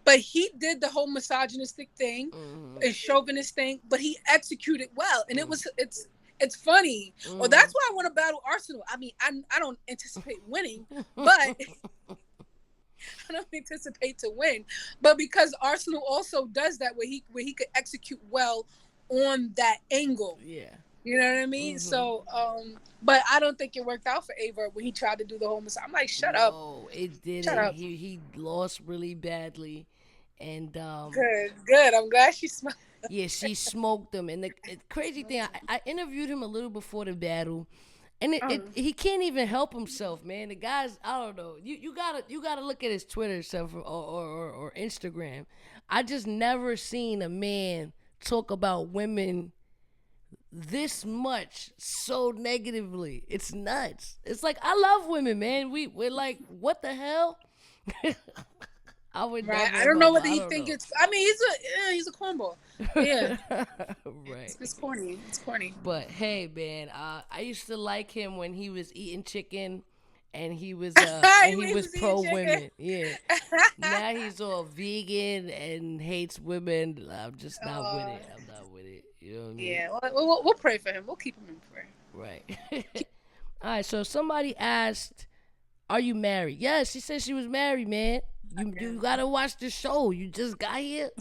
But he did the whole misogynistic thing and chauvinist thing, but he executed well, and it's funny. Well, that's why I want to battle Arsenal. I mean, I don't anticipate winning, but I don't anticipate to win. But because Arsenal also does that where he could execute well on that angle. Yeah. You know what I mean? So, but I don't think it worked out for Aver when he tried to do the whole massage. I'm like, shut up. No, it didn't. Shut up. He lost really badly, and Good. I'm glad she smelled. yeah, she smoked him. And the crazy thing, I interviewed him a little before the battle, and he can't even help himself, man. The guy's I don't know. You gotta look at his Twitter stuff or Instagram. I just never seen a man talk about women this much so negatively. It's nuts. It's like I love women, man. We're like, what the hell? I would Right. never. I don't know whether I he don't think know. it's. I mean, he's a cornball. Yeah. Right. It's corny. It's corny. But hey, man, I used to like him when he was eating chicken, and he was pro eating women. Yeah. Now he's all vegan and hates women. I'm just not with it. I'm not with it. You know what I mean? Yeah. We'll pray for him. We'll keep him in prayer. Right. All right. So somebody asked, "Are you married?" Yes, she said she was married, man. You gotta watch the show. You just got here.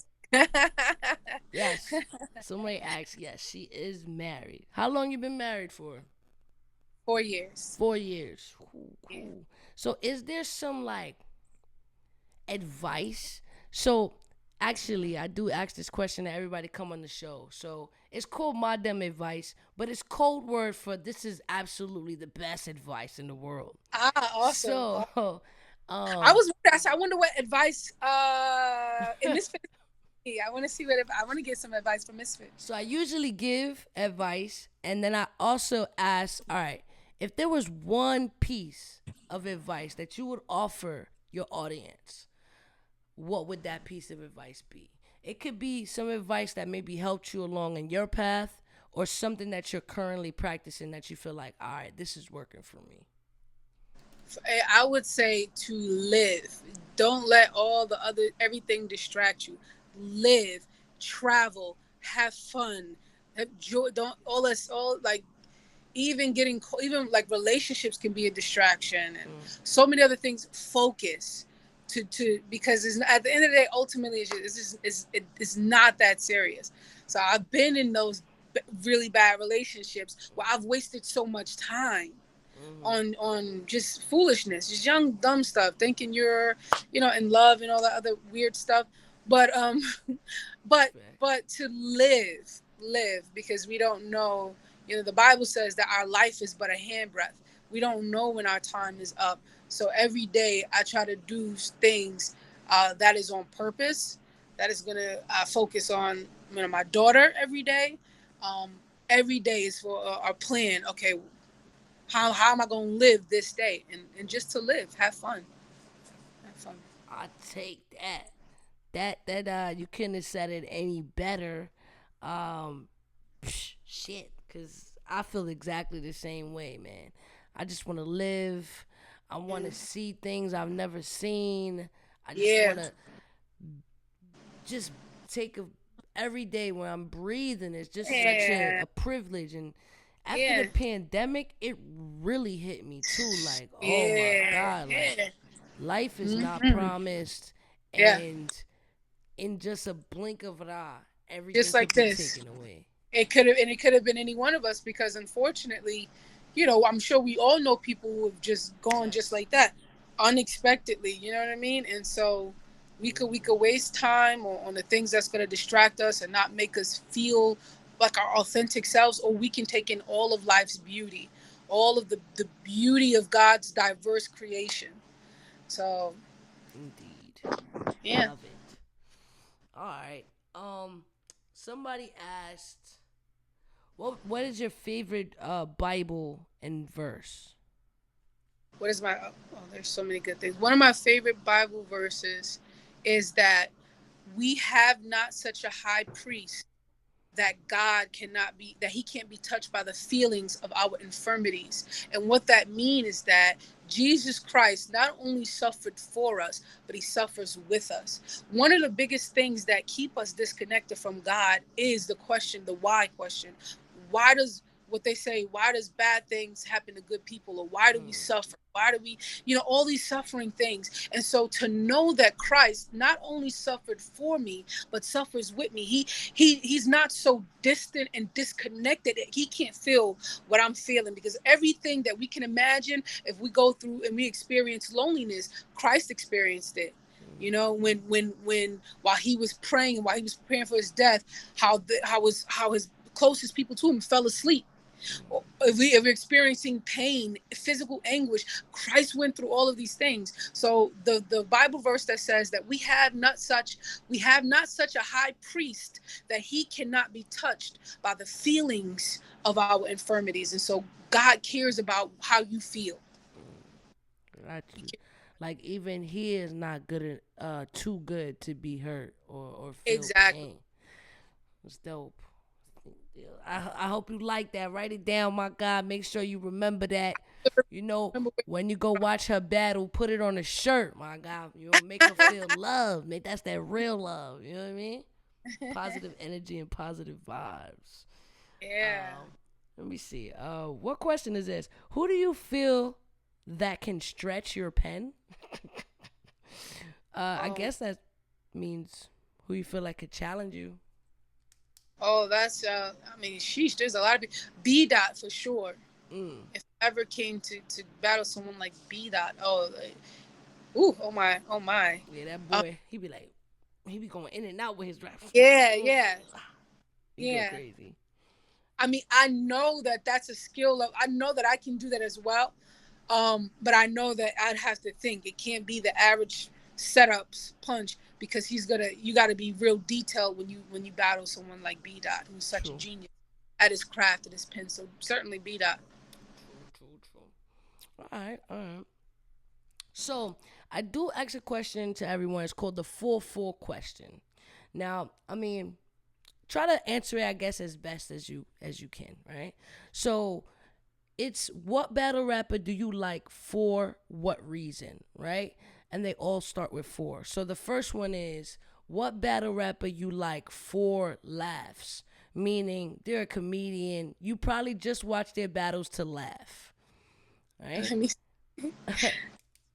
Yes. Somebody asked. Yes, she is married. How long you been married for? 4 years. 4 years. Cool. So is there some like advice? So actually, I do ask this question to everybody come on the show. So it's called My Dumb Advice, but it's code word for this is absolutely the best advice in the world. Awesome. So I wonder what advice in Misfit. I want to see I want to get some advice from Misfit. So I usually give advice, and then I also ask, all right, if there was one piece of advice that you would offer your audience, what would that piece of advice be? It could be some advice that maybe helped you along in your path, or something that you're currently practicing that you feel like, all right, this is working for me. I would say to live. Don't let everything distract you. Live, travel, have fun, have joy. Don't all like even like relationships can be a distraction, and so many other things. Focus because at the end of the day, ultimately, it's not that serious. So I've been in those really bad relationships where I've wasted so much time. on just foolishness, just young dumb stuff, thinking you're, in love and all that other weird stuff. But but to live, because we don't know. The Bible says that our life is but a handbreadth. We don't know when our time is up. So every day I try to do things that is on purpose, that is gonna focus on my daughter every day. Um, every day is for our plan. Okay, how am I gonna live this day? And just to live, have fun, have fun. I take that. That you couldn't have said it any better. Um, shit, cause I feel exactly the same way, man. I just want to live. I want to see things I've never seen. I just Yeah, want to just take every day when I'm breathing is just such yeah, a privilege. And after the yeah, pandemic, it really hit me too. Like, oh my yeah, God, like yeah. life is not Hmm. promised, Yeah, and in just a blink of an eye, everything just could like be this. taken away. It could have been any one of us, because unfortunately, I'm sure we all know people who have just gone just Yes. like that, unexpectedly. You know what I mean? And so we could waste time on the things that's going to distract us and not make us feel like our authentic selves, or we can take in all of life's beauty, all of the beauty of God's diverse creation. So Indeed. yeah. Love it. All right. Um, somebody asked, what is your favorite Bible and verse? What is my there's so many good things. One of my favorite Bible verses is that we have not such a high priest that he can't be touched by the feelings of our infirmities. And what that means is that Jesus Christ not only suffered for us, but he suffers with us. One of the biggest things that keep us disconnected from God is the why question. Why does what they say, why does bad things happen to good people? Or why do we Hmm. suffer? Why do we, all these suffering things? And so to know that Christ not only suffered for me, but suffers with me. He's not so distant and disconnected that he can't feel what I'm feeling, because everything that we can imagine, if we go through and we experience loneliness, Christ experienced it. When while he was praying, while he was preparing for his death, how his closest people to him fell asleep. If we're experiencing pain, physical anguish, Christ went through all of these things. So the Bible verse that says that we have not such a high priest that he cannot be touched by the feelings of our infirmities. And so God cares about how you feel. Got you. Like even he is not too good to be hurt or feel Exactly. pain. It's dope. I hope you like that. Write it down, my God. Make sure you remember that. Remember, When you go watch her battle, put it on a shirt, my God. Make her feel love. Make that's that real love. You know what I mean? Positive energy and positive vibes. yeah. Um, Let me see. What question is this? Who do you feel that can stretch your pen? I Um, guess that means who you feel like could challenge you. that's I mean, sheesh, there's a lot of people. B dot for sure. Mm. If I ever came to battle someone like B dot, ooh, oh my, oh my. Yeah, that Um, boy, he be going in and out with his rap. yeah, yeah, He go yeah. crazy. I mean, I know that that's a skill of. I know that I can do that as well. But I know that I'd have to think it can't be the average setups punch, because you got to be real detailed when you battle someone like B dot, who's such a True. genius at his craft, at his pen. So certainly B dot. True. All right, all right. So I do ask a question to everyone. It's called the 4-4 question. Now, I mean, try to answer it, I guess, as best as you can, right? So it's what battle rapper do you like for what reason, right? And they all start with four. So the first one is what battle rapper you like for laughs, meaning they're a comedian. You probably just watch their battles to laugh, right? Let me.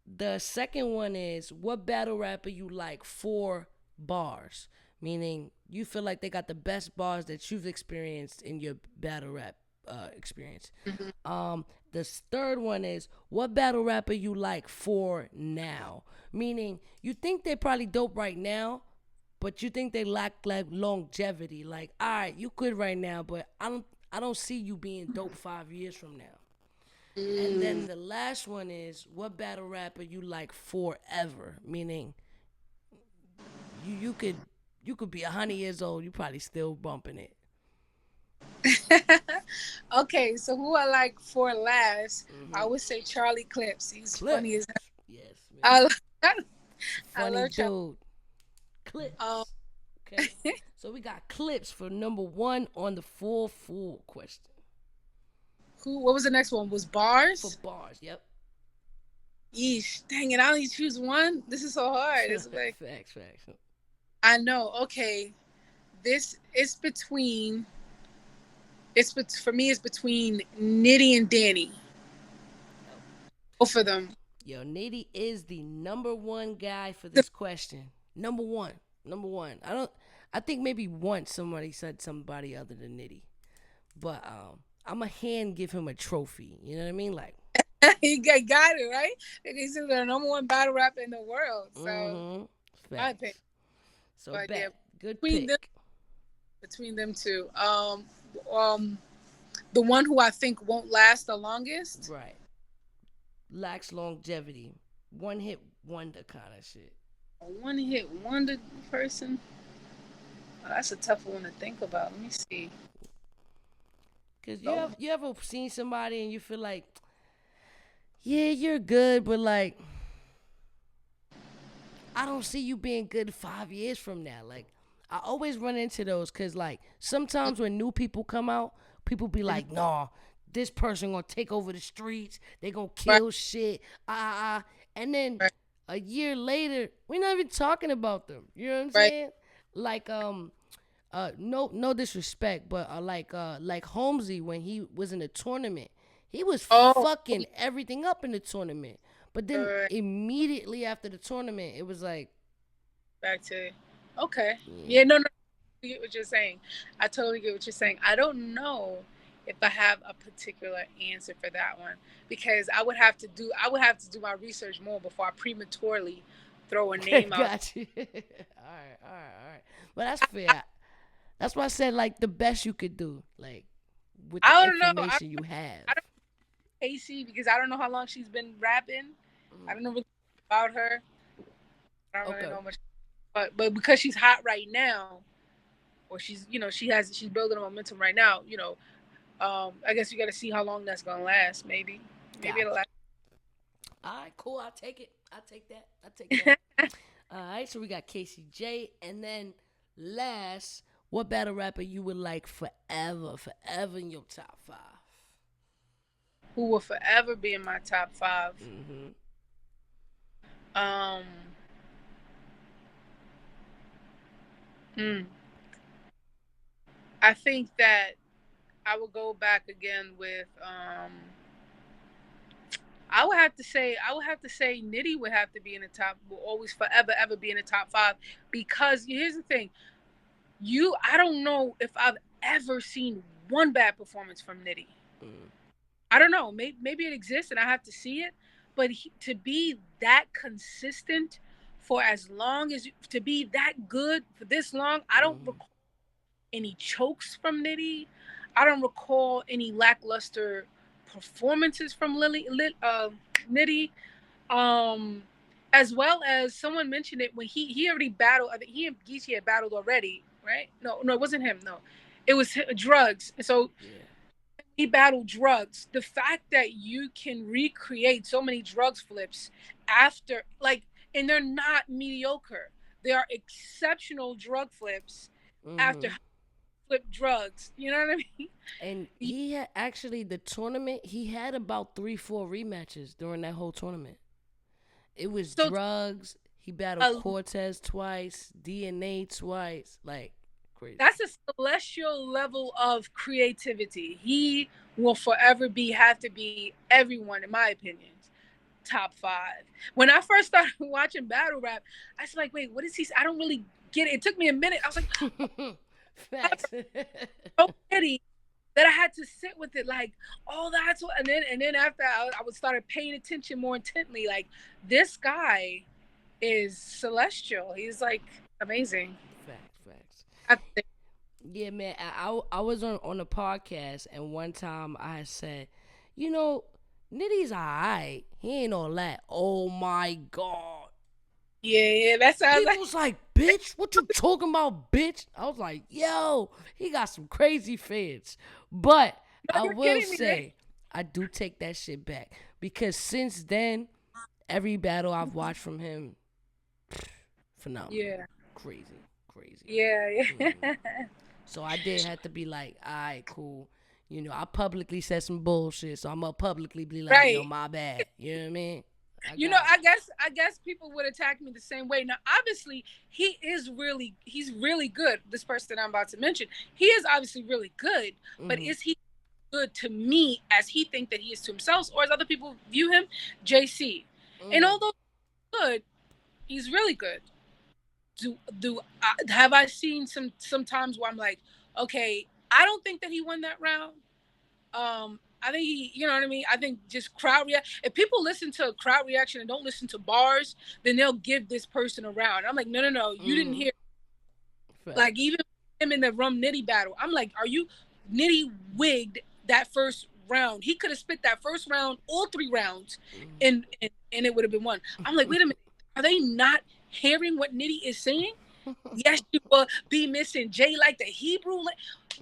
The second one is what battle rapper you like for bars, meaning you feel like they got the best bars that you've experienced in your battle rap experience. Mhm. Um, The third one is, what battle rapper you like for now? Meaning, you think they're probably dope right now, but you think they lack like longevity. Like, all right, you could right now, but I don't see you being dope 5 years from now. And then the last one is, what battle rapper you like forever? Meaning, you could be 100 years old, you probably still bumping it. Okay, so who I like for last, I Mm-hmm. would say Charlie Clips. He's Clips. funny as Yes, man. hell. I Funny love Charlie. dude. Um, Clips. Okay. So we got clips for number one on the full question. who? What was the next one? Was For Bars? bars, yep. Yeesh, dang it! I only choose one. This is so hard. It's like Facts. I know. Okay, this is between. For me. It's between Nitty and Danny. Both of them. Yo, Nitty is the number one guy for this question. Number one. Number one. I think maybe once somebody said somebody other than Nitty. But I'ma hand give him a trophy. You know what I mean? Like, He got it right. And he's the number one battle rapper in the world. So my facts. opinion. So But yeah, bet. Good between them, pick. between them two. The one who I think won't last the longest. Right. Lacks longevity. One hit wonder kind of shit. A one hit wonder person. Oh, that's a tough one to think about. Let me see. Cause Oh, you ever seen somebody and you feel like, yeah, you're good, but like, I don't see you being good 5 years from now. Like, I always run into those because, like, sometimes when new people come out, people be like, nah, this person gonna take over the streets. They gonna right, kill shit. And then right, a year later, we're not even talking about them. You know what I'm right. saying? Like, no disrespect, but like Holmesy when he was in the tournament, he was Oh, fucking everything up in the tournament. But then right. immediately after the tournament, it was like, Back to okay. yeah. Yeah, no. I get what you're saying. I totally get what you're saying. I don't know if I have a particular answer for that one because I would have to do my research more before I prematurely throw a name out. Got you. All right. But that's fair. That's why I said like the best you could do, like with the I don't know. information you have. I don't know Casey because I don't know how long she's been rapping. I Mm. don't know really about her. I don't really Okay. know much, but because she's hot right now, or she's building a momentum right now. I guess you got to see how long that's gonna last. Maybe it'll Gotcha. last. All right, cool. I'll take it. I'll take that. I'll take that. All right, so we got Casey J, and then last, what battle rapper you would like forever in your top 5? Who will forever be in my top 5? Mm-hmm. Um, hmm. I think that I will go back again with I would have to say Nitty would have to be in the top, will always forever ever be in the top 5 because here's the thing. I don't know if I've ever seen one bad performance from Nitty. Mm. I don't know. Maybe it exists and I have to see it. But to be that consistent for as long as to be that good for this long, I don't Mm. recall any chokes from Nitty. I don't recall any lackluster performances from Nitty. Um, as well as someone mentioned it when he already battled. I think he and Geechee had battled already, right? No, it wasn't him. No, it was Drugs. So Yeah. he battled Drugs. The fact that you can recreate so many Drugs flips after, like, and they're not mediocre. They are exceptional drug flips after Mm-hmm. flip drugs. You know what I mean? And he had actually the tournament. He had about 3, 4 rematches during that whole tournament. It was So drugs. He battled uh, Cortez twice, DNA twice, like crazy. that's a celestial level of creativity. He will forever have to be everyone, in my opinion, top 5. When I first started watching battle rap, I was like, wait, what is he? I don't really get it. It took me a minute. I was like, Facts. oh, Nitty. that I had to sit with it. Like, oh, that's what. And then after I would start paying attention more intently. Like, this guy is celestial. He's like amazing. Facts, facts. I think. Yeah, man. I was on a podcast, and one time I had said, you know, Nitty's alright. He ain't all that. Oh my god. Yeah, that sounds People like. was like, bitch, what you talking about, bitch? I was like, yo, he got some crazy fans. But No, I you're will kidding me, say, I do take that shit back. Because since then, every battle I've watched from him, phenomenal. Yeah, Crazy, crazy. yeah, yeah. So I did have to be like, all right, cool. You know, I publicly said some bullshit, so I'm gonna publicly be like, yo, Right. my bad. You know what I mean? You know, I guess people would attack me the same way. Now, obviously, he's really good. This person that I'm about to mention, he is obviously really good. But is he good to me as he think that he is to himself, or as other people view him? JC, and although he's good, he's really good. Have I seen some times where I'm like, okay, I don't think that he won that round. I think you know what I mean? I think just crowd react. If people listen to a crowd reaction and don't listen to bars, then they'll give this person a round. I'm like, no, you didn't hear. Fact. Like, even him in the Rum Nitty battle, I'm like, Nitty wigged that first round. He could have spit that first round, all 3 rounds, and it would have been one. I'm like, wait a minute, are they not hearing what Nitty is saying? Yes, you will be missing Jay like the Hebrew. Like,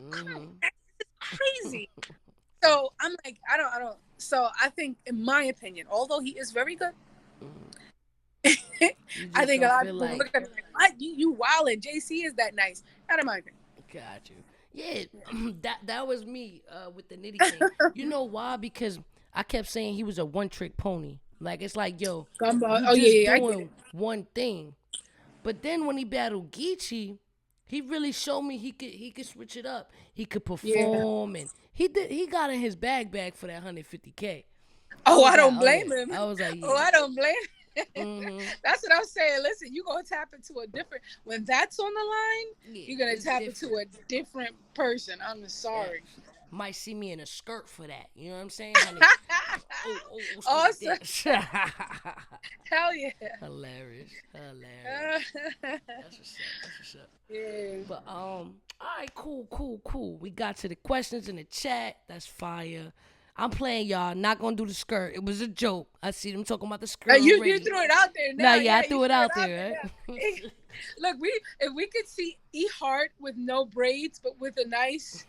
come on, that's crazy. So I'm like, I don't. So I think, in my opinion, although he is very good, I think a lot of people look at me like, what? You wildin'. JC is that nice. Not in my opinion. Got you. Yeah, that was me with the Nitty King. You know why? Because I kept saying he was a one-trick pony. Like, it's like, yo, you just doing one thing. But then when he battled Geechee, he really showed me he could switch it up. He could perform, and he got in his bag for that 150K. Oh, I don't blame him. I was like, yeah. Oh, I don't blame him. That's what I'm saying. Listen, you're gonna tap into a different, when that's on the line, you're gonna tap into a different person. I'm sorry. Yeah. Might see me in a skirt for that. You know what I'm saying? Awesome. Hell yeah. Hilarious. That's what's up. Yeah. But all right, cool. We got to the questions in the chat. That's fire. I'm playing, y'all. Not gonna do the skirt. It was a joke. I see them talking about the skirt. You threw it out there. Nah, yeah, I threw it out there, right? Look, if we could see E Hart with no braids but with a nice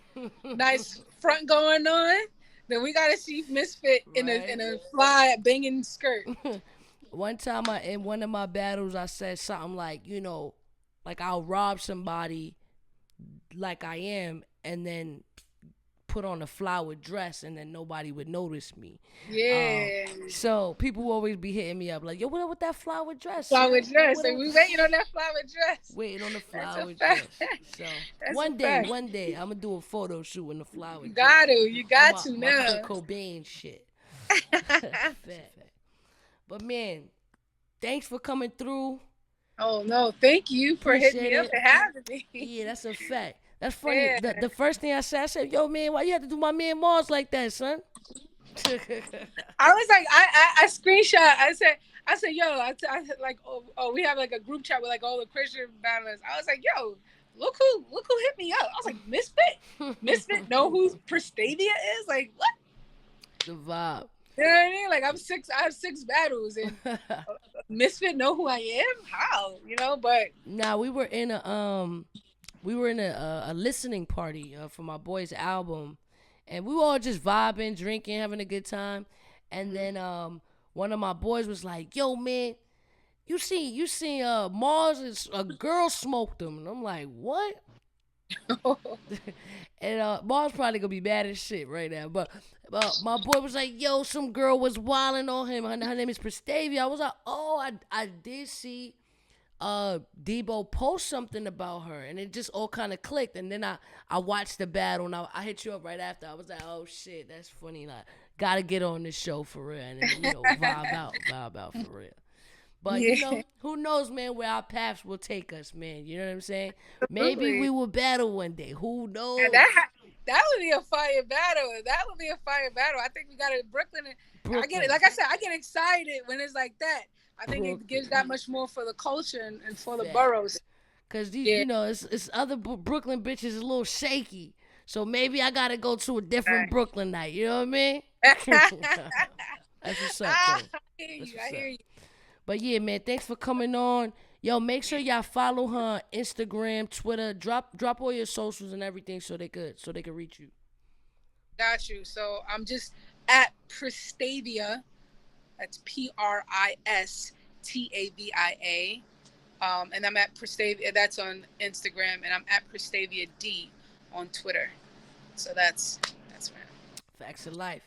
front going on, then we gotta see Misfit in a fly banging skirt. One time in one of my battles, I said something like, you know, like I'll rob somebody like I am, and then put on a flower dress, and then nobody would notice me. Yeah. So people will always be hitting me up like, yo, what up with that flower dress? Flower dress. Like, we waiting on that flower dress. Waiting on the flower dress. So one day, I'm gonna do a photo shoot in the flower dress. You got to my now. Kurt Cobain shit. But man, thanks for coming through. Oh no, thank you for hitting me up and having me. Yeah, that's a fact. That's funny. Yeah. The first thing I said, yo, man, why you have to do my man Mars like that, son? I was like, I screenshot. I said, yo, I like, oh, we have like a group chat with like all the Christian battlers. I was like, yo, look who hit me up. I was like, Misfit know who Pristavia is? Like, what? The vibe. You know what I mean? Like, I have 6 battles, and Misfit know who I am? How? You know, but nah, we were in a listening party for my boy's album, and we were all just vibing, drinking, having a good time. And then one of my boys was like, yo, man, you seen Mars, is a girl smoked him. And I'm like, what? And Mars probably gonna be mad as shit right now, but my boy was like, yo, some girl was wilding on him. Her name is Pristavia. I was like, oh, I did see Debo post something about her, and it just all kind of clicked. And then I watched the battle, and I hit you up right after. I was like, oh shit, that's funny. Like, gotta get on this show for real, and then, you know, vibe out for real. But you know, who knows, man, where our paths will take us, man. You know what I'm saying? Maybe we will battle one day. Who knows? That would be a fire battle. That would be a fire battle. I think we got it, Brooklyn. I get it. Brooklyn. Like I said, I get excited when it's like that. I think it Brooklyn. gives that much more for the culture and for the Fact. boroughs. Cause Yeah. it's other Brooklyn bitches a little shaky. So maybe I gotta go to a different Brooklyn night. You know what I mean? That's what's up, though. I hear That's you. what's I hear up. you. But yeah, man, thanks for coming on. Yo, make sure y'all follow her on Instagram, Twitter. Drop all your socials and everything so they could reach you. Got you. So I'm just at Pristavia. That's Pristavia. And I'm at Pristavia. That's on Instagram, and I'm at Pristavia D on Twitter. So that's where. Facts of life.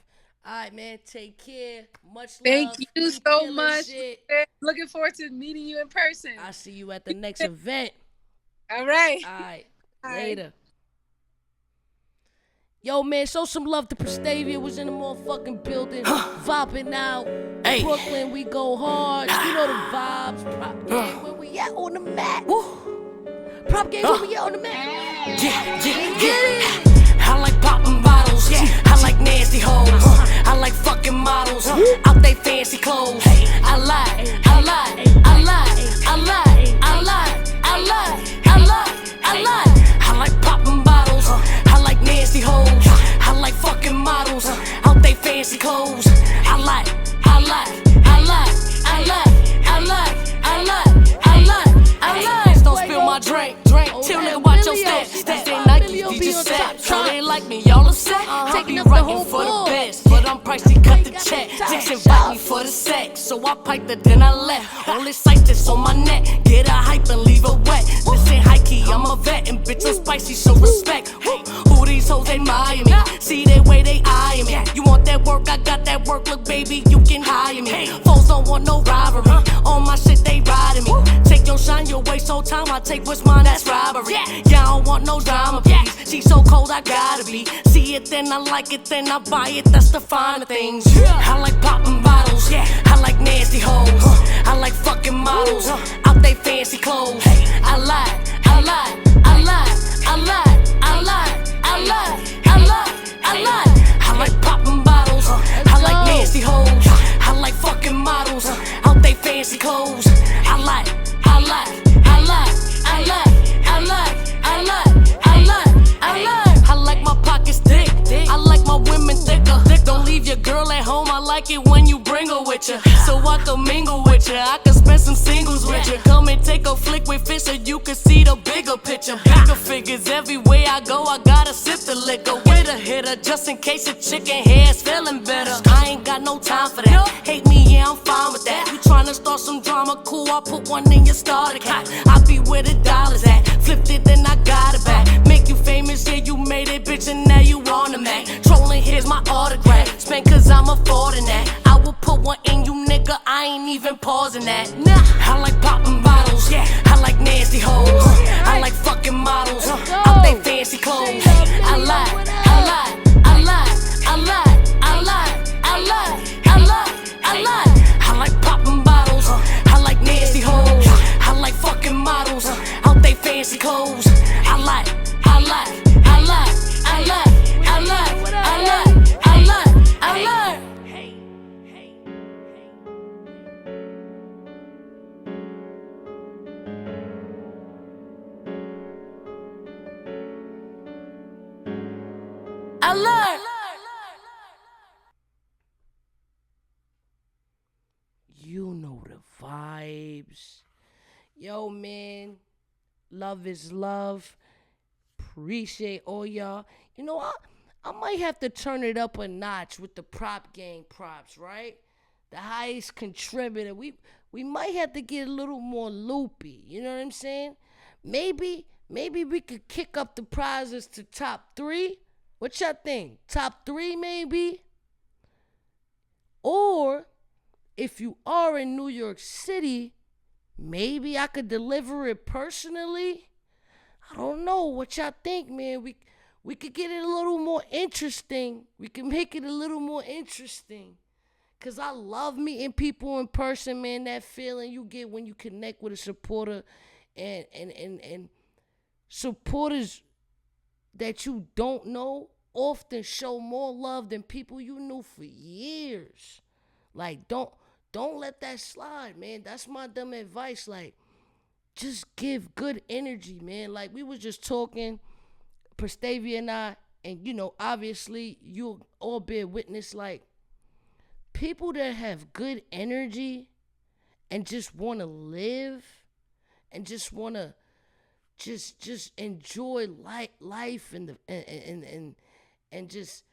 All right, man. Take care. Much Thank love. you Keep so killing much. shit. Looking forward to meeting you in person. I'll see you at the next event. All right. All right. Bye. Later. Yo, man, show some love to Pristavia. Was in the motherfucking building. Vibing out. Hey. Brooklyn, we go hard. You know the vibes. Prop game where we at on the mat. Prop game where we at on the mat. Yeah. I like popping bottles, I like nasty hoes, I like fucking models, out they fancy clothes. I like, I like, I like, I like, I like, I like, I like, I like. I like popping bottles, I like nasty hoes, I like fucking models, out they fancy clothes. I like, I like, I like, I like, I like, I like, I like, I like. Don't spill my drink, till nigga watch your steps. They Nike, you just set, so they like me, y'all upset. Take me writing for the best, but I'm pricey, cut the check. Chicks invite me for the sex, so I piped it, then I left. All this ice that's on my neck, get a hype and leave her wet. This ain't high key, I'm a vet, and bitch, I'm spicy, so respect. Who these hoes admire me? See they way they eye me. You want that work? I got that work. Look, baby, you can hire me. Foes don't want no rivalry. On my shit, they riding me. Take your shine, your waste so time. I take what's mine, that's robbery. Yeah, I don't want no drama, please. She so cold, I gotta be. See it, then I like it, then I buy it. That's the finer things. I like popping bottles. I like nasty hoes. I like fucking models. Out they fancy clothes. I like, I like, I like, I like, I like, I like, I like, I like. I like popping bottles. I like nasty hoes. I like fucking models. Out they fancy clothes. I like, I like, I like, I like, I like, I like, I like, I like. I like my pockets thick. I like my women thicker. Don't leave your girl at home. I like it when you bring her with you, so I can mingle with you. I can spend some singles with you. Come and take a flick with fish so you can see the bigger picture. Bigger figures everywhere I go. I gotta sip the liquor with a hitter just in case your chicken hair's feeling better. I ain't got no time for that. Hate me, yeah, I'm fine with that. You tryna start some drama? Cool, I'll put one in your starter kit. I be where the dollars at. Flipped it, then I got it back. Make you famous, yeah, you made it, bitch, and now you on the Mac. Trolling, here's my autograph. Spend cause I'm affording that. I will put one in you, nigga. I ain't even pausing that. Nah, I like popping bottles. I like nasty hoes. I like fucking models. Out they fancy clothes. I like, I like, I like, I like, I like, I like, I like, I like. I like popping bottles. I like nasty hoes. I like fucking models. Out they fancy clothes. I like, I like, I like, I like, I like, I like, I like, I like. I like. You know the vibes. Yo, man. Love is love. Appreciate all y'all. You know, I might have to turn it up a notch with the prop game props, right? The highest contributor. We might have to get a little more loopy. You know what I'm saying? Maybe we could kick up the prizes to top 3. What y'all think? Top 3 maybe? Or if you are in New York City, maybe I could deliver it personally. I don't know what y'all think, man. We could get it a little more interesting. We can make it a little more interesting. Cause I love meeting people in person, man. That feeling you get when you connect with a supporter, and supporters that you don't know often show more love than people you knew for years. Like, don't let that slide, man. That's my dumb advice. Like, just give good energy, man. Like, we was just talking, Pristavia and I, and obviously you'll all bear witness, like, people that have good energy and just want to live and just want to just enjoy life and just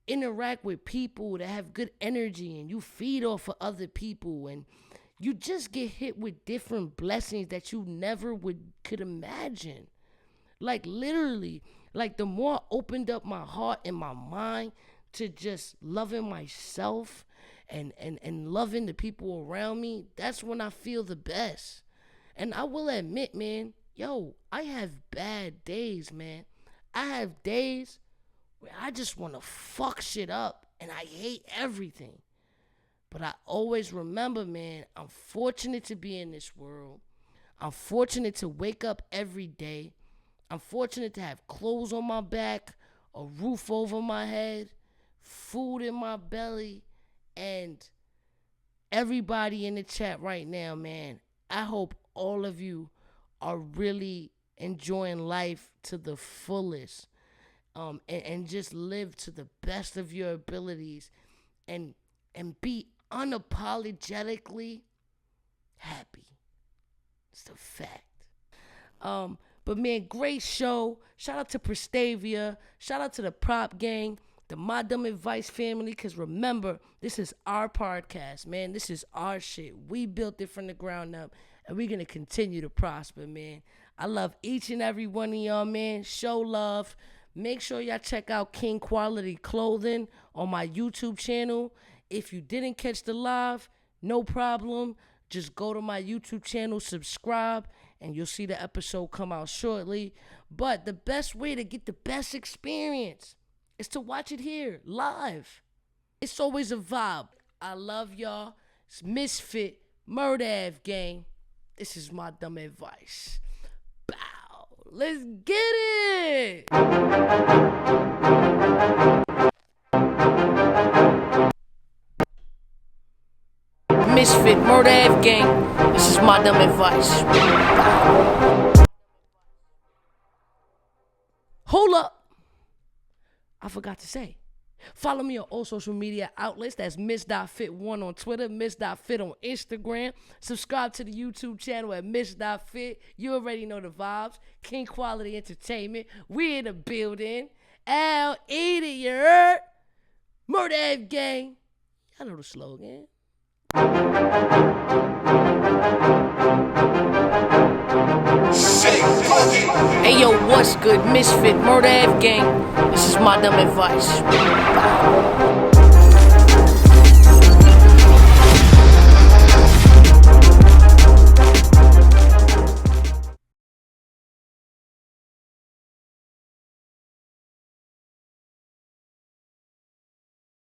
interact with people that have good energy, and you feed off of other people, and you just get hit with different blessings that you never could imagine. Like, literally, like, the more I opened up my heart and my mind to just loving myself and loving the people around me, that's when I feel the best. And I will admit, man, I have bad days, man. I have days where I just want to fuck shit up and I hate everything. But I always remember, man, I'm fortunate to be in this world. I'm fortunate to wake up every day. I'm fortunate to have clothes on my back, a roof over my head, food in my belly, and everybody in the chat right now, man, I hope all of you are really enjoying life to the fullest, and just live to the best of your abilities, and be unapologetically happy. It's a fact. But man, great show. Shout out to Pristavia. Shout out to the Prop Gang, the My Dumb Advice family. Because remember, this is our podcast, man. This is our shit. We built it from the ground up, and we're going to continue to prosper, man. I love each and every one of y'all, man. Show love. Make sure y'all check out Qing Quality Clothing on my YouTube channel. If you didn't catch the live, no problem. Just go to my YouTube channel, subscribe, and you'll see the episode come out shortly. But the best way to get the best experience is to watch it here, live. It's always a vibe. I love y'all. It's Ms.Fit, MsDotFit gang. This is my dumb advice. Bow. Let's get it. Ms.Fit, MsDotFit gang. This is my dumb advice. Bow. Hold up. I forgot to say. Follow me on all social media outlets. That's Ms.Fit1 on Twitter, Ms.Fit on Instagram. Subscribe to the YouTube channel at Ms.Fit. You already know the vibes. Qing Quality Entertainment. We in the building. Al, eat it, you heard? MsDotFit gang. I know the slogan. Hey yo, what's good? Ms.Fit, MsDotFit gang. This is my dumb advice. Bye.